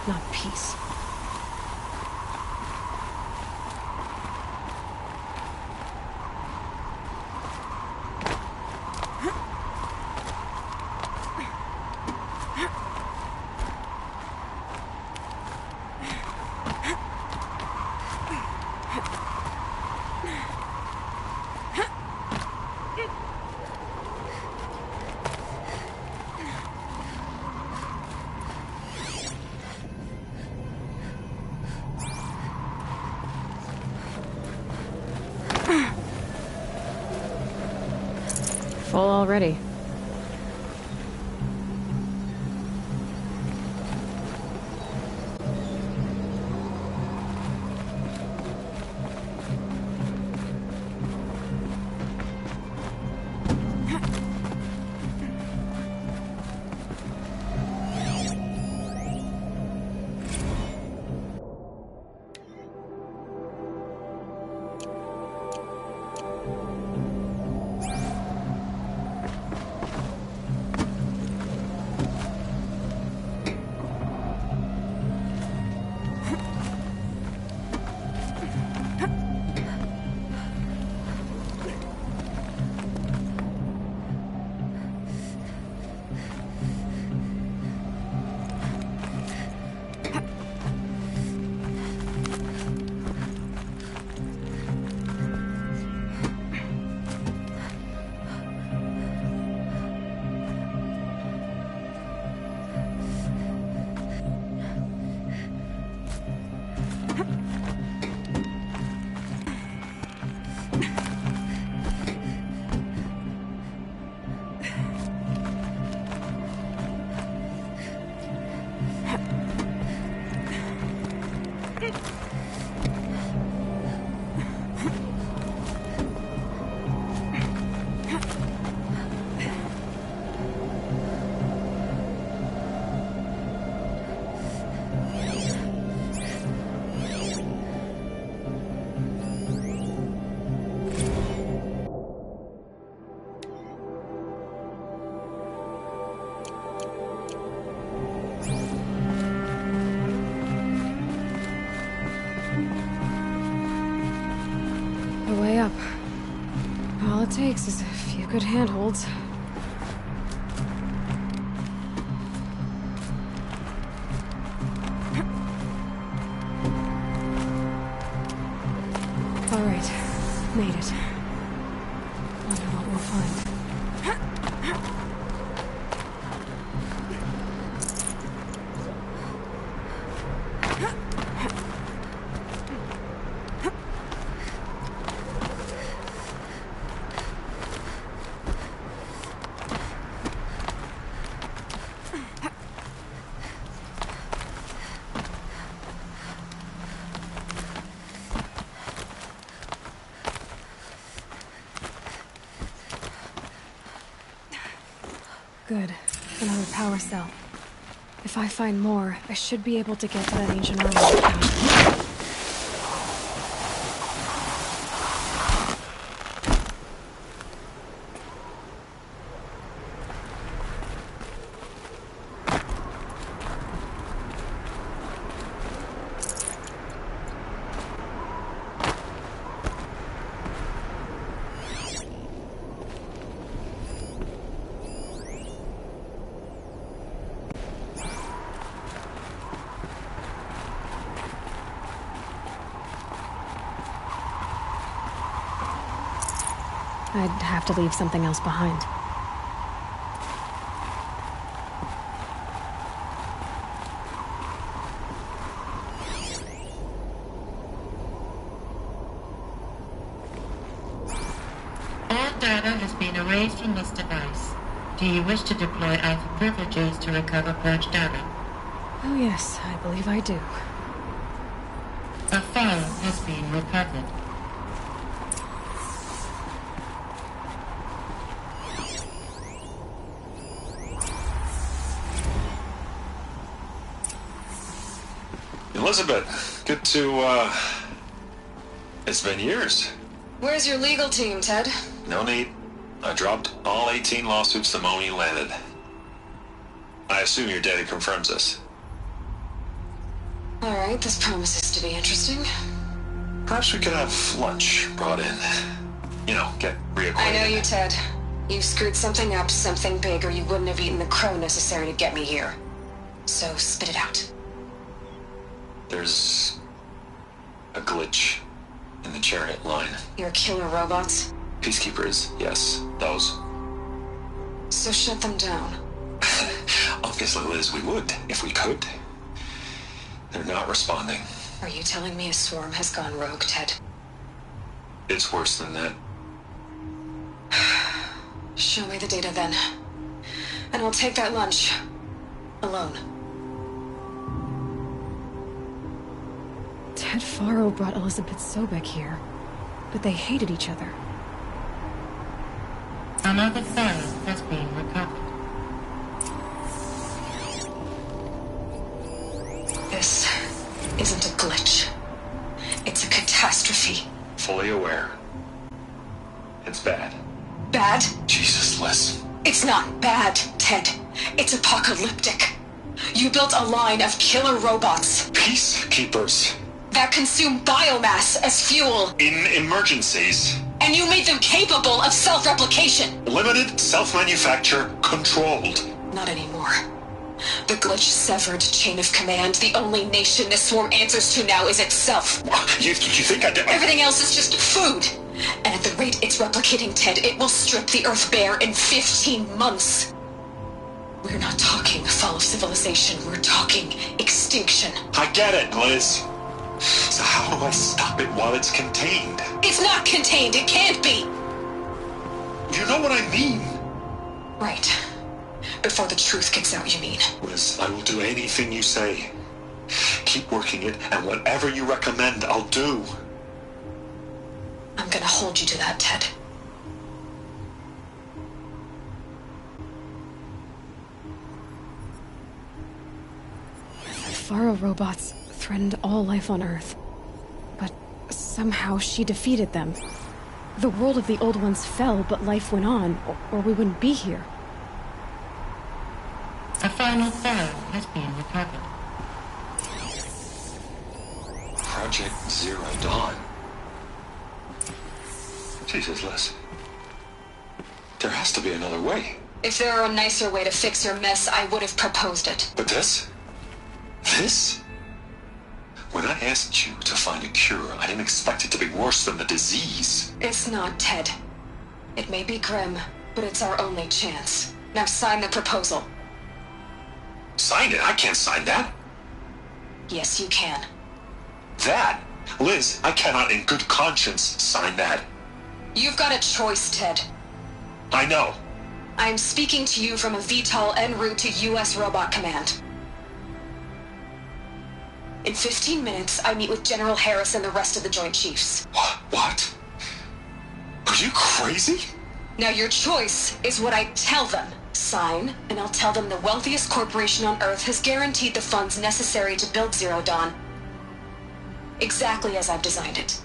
Speaker 1: not peace. Full already. it takes is a few good handholds. All right, made it. Wonder what we'll find. Good. Another power cell. If I find more, I should be able to get to that ancient armor. I'd have to leave something else behind.
Speaker 13: All data has been erased from this device. Do you wish to deploy Alpha privileges to recover purged data?
Speaker 1: Oh yes, I believe I do.
Speaker 13: A file has been recovered.
Speaker 14: Elizabeth, good to, it's been years.
Speaker 1: Where's your legal team, Ted?
Speaker 14: No need. I dropped all 18 lawsuits the moment you landed. I assume your daddy confirms this.
Speaker 1: Alright, this promises to be interesting.
Speaker 14: Perhaps we could have lunch brought in. You know, get reacquainted.
Speaker 1: I know you, Ted. You screwed something up, something big, or you wouldn't have eaten the crow necessary to get me here. So, spit it out.
Speaker 14: There's a glitch in the chariot line.
Speaker 1: Your killer robots?
Speaker 14: Peacekeepers, yes, those.
Speaker 1: So shut them down.
Speaker 14: Obviously, Liz, we would, if we could. They're not responding.
Speaker 1: Are you telling me a swarm has gone rogue, Ted?
Speaker 14: It's worse than that.
Speaker 1: Show me the data then. And I'll take that lunch. Alone. Ted Faro brought Elizabeth Sobek here, but they hated each other.
Speaker 13: Another file has been recovered.
Speaker 1: This isn't a glitch. It's a catastrophe.
Speaker 14: Fully aware. It's bad.
Speaker 1: Bad?
Speaker 14: Jesus, Liz.
Speaker 1: It's not bad, Ted. It's apocalyptic. You built a line of killer robots.
Speaker 14: Peacekeepers.
Speaker 1: That consume biomass as fuel.
Speaker 14: In emergencies.
Speaker 1: And you made them capable of self-replication.
Speaker 14: Limited, self-manufacture, controlled.
Speaker 1: Not anymore. The glitch severed chain of command. The only nation this swarm answers to now is itself.
Speaker 14: You think I did?
Speaker 1: Everything else is just food. And at the rate it's replicating, Ted, it will strip the Earth bare in 15 months. We're not talking fall of civilization. We're talking extinction.
Speaker 14: I get it, Liz. So how do I stop it while it's contained?
Speaker 1: It's not contained. It can't be.
Speaker 14: You know what I mean?
Speaker 1: Right. Before the truth gets out, you mean?
Speaker 14: Liz, I will do anything you say. Keep working it, and whatever you recommend, I'll do.
Speaker 1: I'm gonna hold you to that, Ted. Faro robots threatened all life on Earth. But somehow she defeated them. The world of the old ones fell, but life went on, or we wouldn't be here.
Speaker 13: A final file has been recovered.
Speaker 14: Project Zero Dawn. Jesus, Liz.
Speaker 9: There has to be another way.
Speaker 12: If there were a nicer way to fix your mess, I would have proposed it.
Speaker 9: But this? This? When I asked you to find a cure, I didn't expect it to be worse than the disease.
Speaker 12: It's not, Ted. It may be grim, but it's our only chance. Now sign the proposal.
Speaker 9: Sign it? I can't sign that.
Speaker 12: Yes, you can.
Speaker 9: That? Liz, I cannot in good conscience sign that.
Speaker 12: You've got a choice, Ted.
Speaker 9: I know.
Speaker 12: I am speaking to you from a VTOL en route to U.S. Robot Command. In 15 minutes, I meet with General Harris and the rest of the Joint Chiefs.
Speaker 9: What? Are you crazy?
Speaker 12: Now your choice is what I tell them. Sign, and I'll tell them the wealthiest corporation on Earth has guaranteed the funds necessary to build Zero Dawn. Exactly as I've designed it.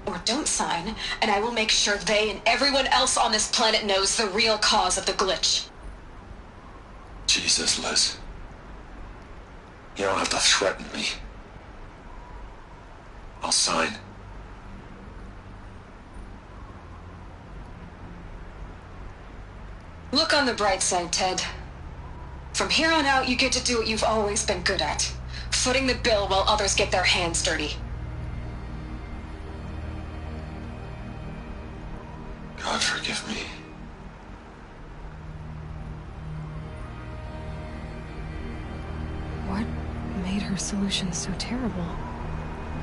Speaker 12: Or don't sign, and I will make sure they and everyone else on this planet knows the real cause of the glitch.
Speaker 9: Jesus, Liz. You don't have to threaten me. I'll sign.
Speaker 12: Look on the bright side, Ted. From here on out, you get to do what you've always been good at. Footing the bill while others get their hands dirty.
Speaker 9: God forgive me.
Speaker 1: What made her solution so terrible?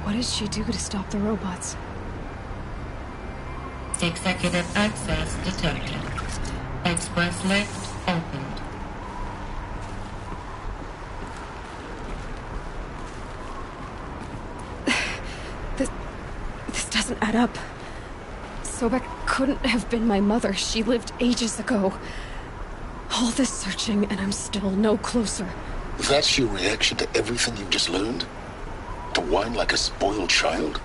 Speaker 1: What did she do to stop the robots?
Speaker 13: Executive access detected. Express lift opened.
Speaker 1: This doesn't add up. Sobek couldn't have been my mother. She lived ages ago. All this searching, and I'm still no closer.
Speaker 2: That's your reaction to everything you've just learned? To whine like a spoiled child?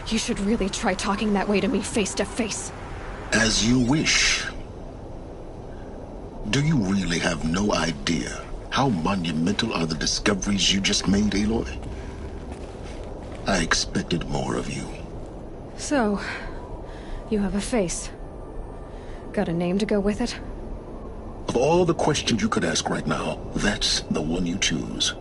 Speaker 1: You should really try talking that way to me face to face.
Speaker 2: As you wish. Do you really have no idea how monumental are the discoveries you just made, Aloy? I expected more of you.
Speaker 1: So, you have a face. Got a name to go with it?
Speaker 2: Of all the questions you could ask right now, that's the one you choose.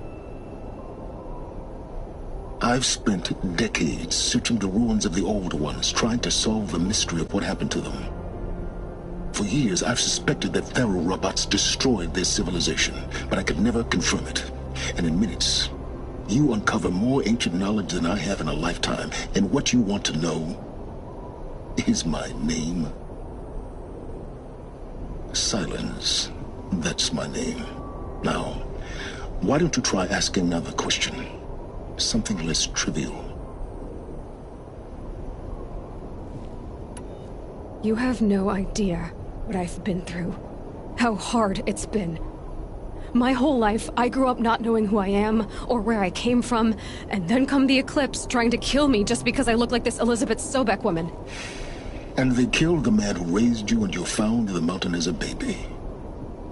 Speaker 2: I've spent decades searching the ruins of the old ones, trying to solve the mystery of what happened to them. For years, I've suspected that Faro robots destroyed their civilization, but I could never confirm it. And in minutes, you uncover more ancient knowledge than I have in a lifetime, and what you want to know is my name. Silence. That's my name. Now, why don't you try asking another question? Something less trivial.
Speaker 1: You have no idea what I've been through. How hard it's been. My whole life, I grew up not knowing who I am, or where I came from, and then come the Eclipse trying to kill me just because I look like this Elizabeth Sobek woman.
Speaker 2: And they killed the man who raised you and you found the mountain as a baby.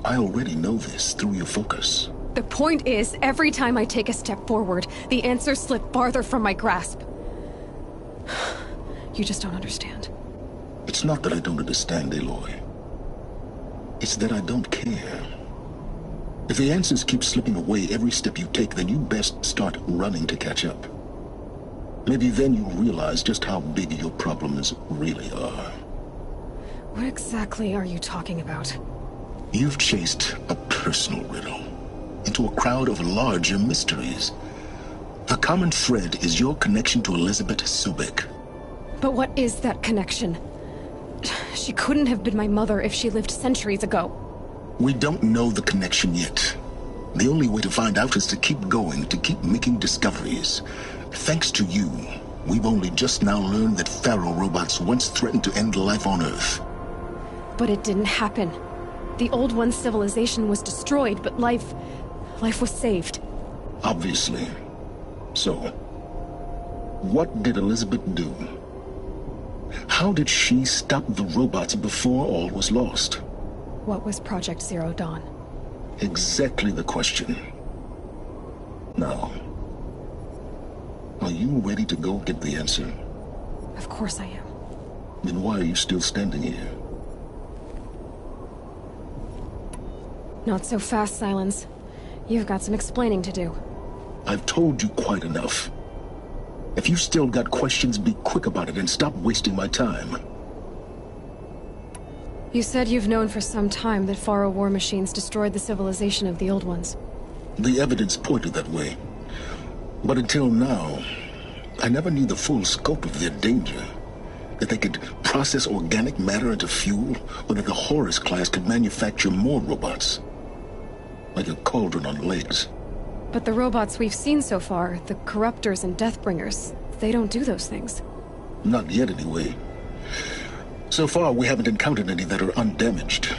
Speaker 2: I already know this through your focus.
Speaker 1: The point is, every time I take a step forward, the answers slip farther from my grasp. You just don't understand.
Speaker 2: It's not that I don't understand, Aloy. It's that I don't care. If the answers keep slipping away every step you take, then you best start running to catch up. Maybe then you'll realize just how big your problems really are.
Speaker 1: What exactly are you talking about?
Speaker 2: You've chased a personal riddle into a crowd of larger mysteries. The common thread is your connection to Elizabeth Sobek.
Speaker 1: But what is that connection? She couldn't have been my mother if she lived centuries ago.
Speaker 2: We don't know the connection yet. The only way to find out is to keep going, to keep making discoveries. Thanks to you, we've only just now learned that Faro robots once threatened to end life on Earth.
Speaker 1: But it didn't happen. The Old One's civilization was destroyed, but life was saved.
Speaker 2: Obviously. So, what did Elizabeth do? How did she stop the robots before all was lost?
Speaker 1: What was Project Zero Dawn?
Speaker 2: Exactly the question. Now, are you ready to go get the answer?
Speaker 1: Of course I am.
Speaker 2: Then why are you still standing here?
Speaker 1: Not so fast, Silence. You've got some explaining to do.
Speaker 2: I've told you quite enough. If you've still got questions, be quick about it and stop wasting my time.
Speaker 1: You said you've known for some time that Faro war machines destroyed the civilization of the Old Ones.
Speaker 2: The evidence pointed that way. But until now, I never knew the full scope of their danger. That they could process organic matter into fuel, or that the Horus class could manufacture more robots. Like a cauldron on legs.
Speaker 1: But the robots we've seen so far, the Corruptors and Deathbringers, they don't do those things.
Speaker 2: Not yet, anyway. So far, we haven't encountered any that are undamaged.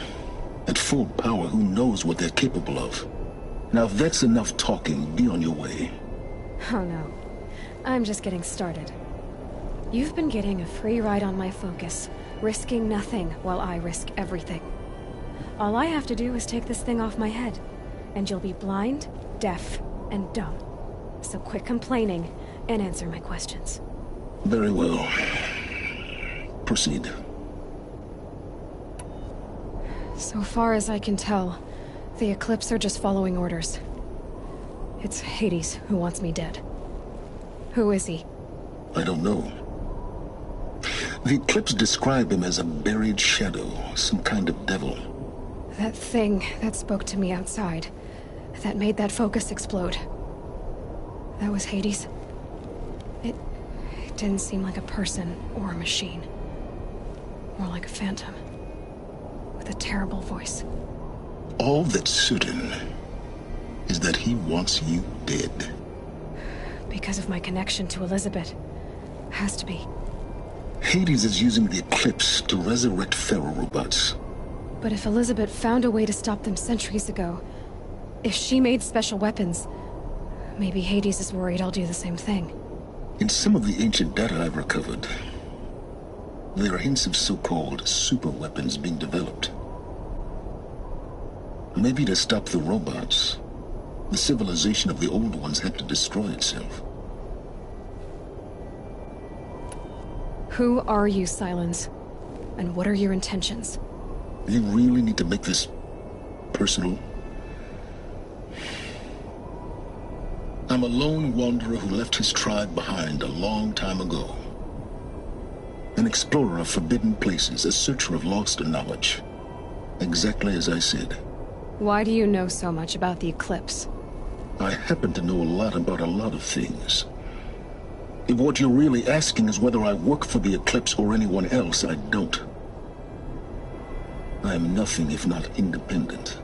Speaker 2: At full power, who knows what they're capable of? Now, if that's enough talking, be on your way.
Speaker 1: Oh no. I'm just getting started. You've been getting a free ride on my focus, risking nothing while I risk everything. All I have to do is take this thing off my head, and you'll be blind, deaf, and dumb. So quit complaining and answer my questions.
Speaker 2: Very well. Proceed.
Speaker 1: So far as I can tell, the Eclipse are just following orders. It's Hades who wants me dead. Who is he?
Speaker 2: I don't know. The Eclipse describe him as a buried shadow, some kind of devil.
Speaker 1: That thing that spoke to me outside, that made that focus explode. That was Hades. It didn't seem like a person or a machine. More like a phantom. With a terrible voice.
Speaker 2: All that's certain is that he wants you dead.
Speaker 1: Because of my connection to Elizabeth. Has to be.
Speaker 2: Hades is using the Eclipse to resurrect Faro robots.
Speaker 1: But if Elizabeth found a way to stop them centuries ago, if she made special weapons, maybe Hades is worried I'll do the same thing.
Speaker 2: In some of the ancient data I've recovered, there are hints of so-called super weapons being developed. Maybe to stop the robots, the civilization of the Old Ones had to destroy itself.
Speaker 1: Who are you, Silence? And what are your intentions?
Speaker 2: You really need to make this personal? I'm a lone wanderer who left his tribe behind a long time ago. An explorer of forbidden places, a searcher of lost knowledge. Exactly as I said.
Speaker 1: Why do you know so much about the Eclipse?
Speaker 2: I happen to know a lot about a lot of things. If what you're really asking is whether I work for the Eclipse or anyone else, I don't. I am nothing if not independent.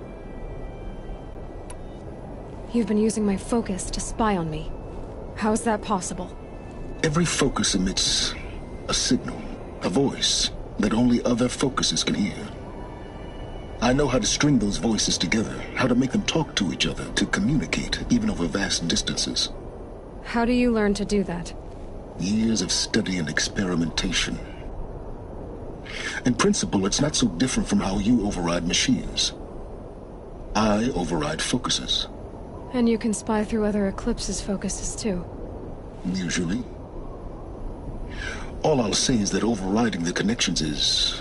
Speaker 1: You've been using my focus to spy on me. How's that possible?
Speaker 2: Every focus emits a signal, a voice, that only other focuses can hear. I know how to string those voices together, how to make them talk to each other, to communicate, even over vast distances.
Speaker 1: How do you learn to do that?
Speaker 2: Years of study and experimentation. In principle, it's not so different from how you override machines. I override focuses.
Speaker 1: And you can spy through other Eclipse's focuses too.
Speaker 2: Usually. All I'll say is that overriding the connections is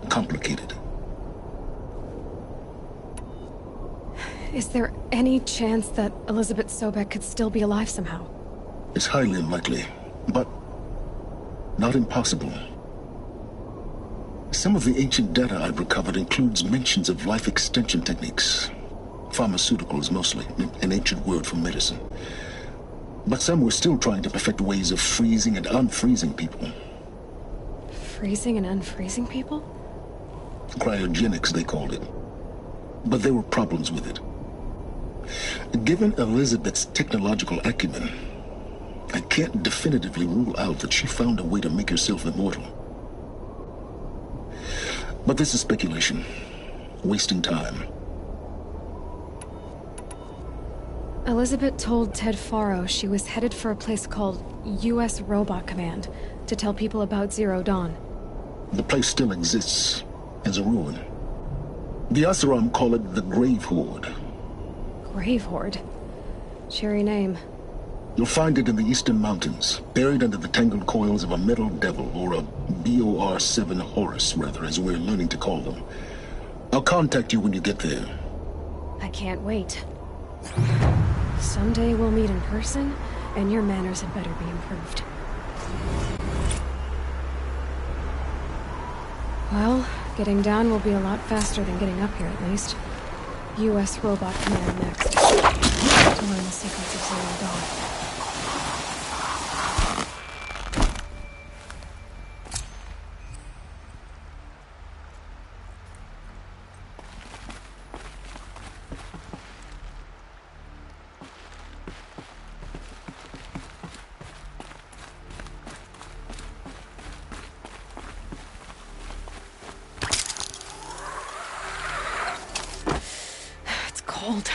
Speaker 2: complicated.
Speaker 1: Is there any chance that Elizabeth Sobek could still be alive somehow?
Speaker 2: It's highly unlikely, but not impossible. Some of the ancient data I've recovered includes mentions of life extension techniques. Pharmaceuticals mostly, an ancient word for medicine. But some were still trying to perfect ways of freezing and unfreezing people.
Speaker 1: Freezing and unfreezing people?
Speaker 2: Cryogenics, they called it. But there were problems with it. Given Elizabeth's technological acumen, I can't definitively rule out that she found a way to make herself immortal. But this is speculation. Wasting time.
Speaker 1: Elizabeth told Ted Faro she was headed for a place called U.S. Robot Command to tell people about Zero Dawn.
Speaker 2: The place still exists as a ruin. The Oseram call it the Grave Horde.
Speaker 1: Grave Horde? Cheery name.
Speaker 2: You'll find it in the Eastern Mountains, buried under the tangled coils of a metal devil, or a BOR-7 Horus, rather, as we're learning to call them. I'll contact you when you get there.
Speaker 1: I can't wait. Someday we'll meet in person, and your manners had better be improved. Well, getting down will be a lot faster than getting up here, at least. U.S. Robot Command next. To learn the secrets of Zero Dawn. Cold.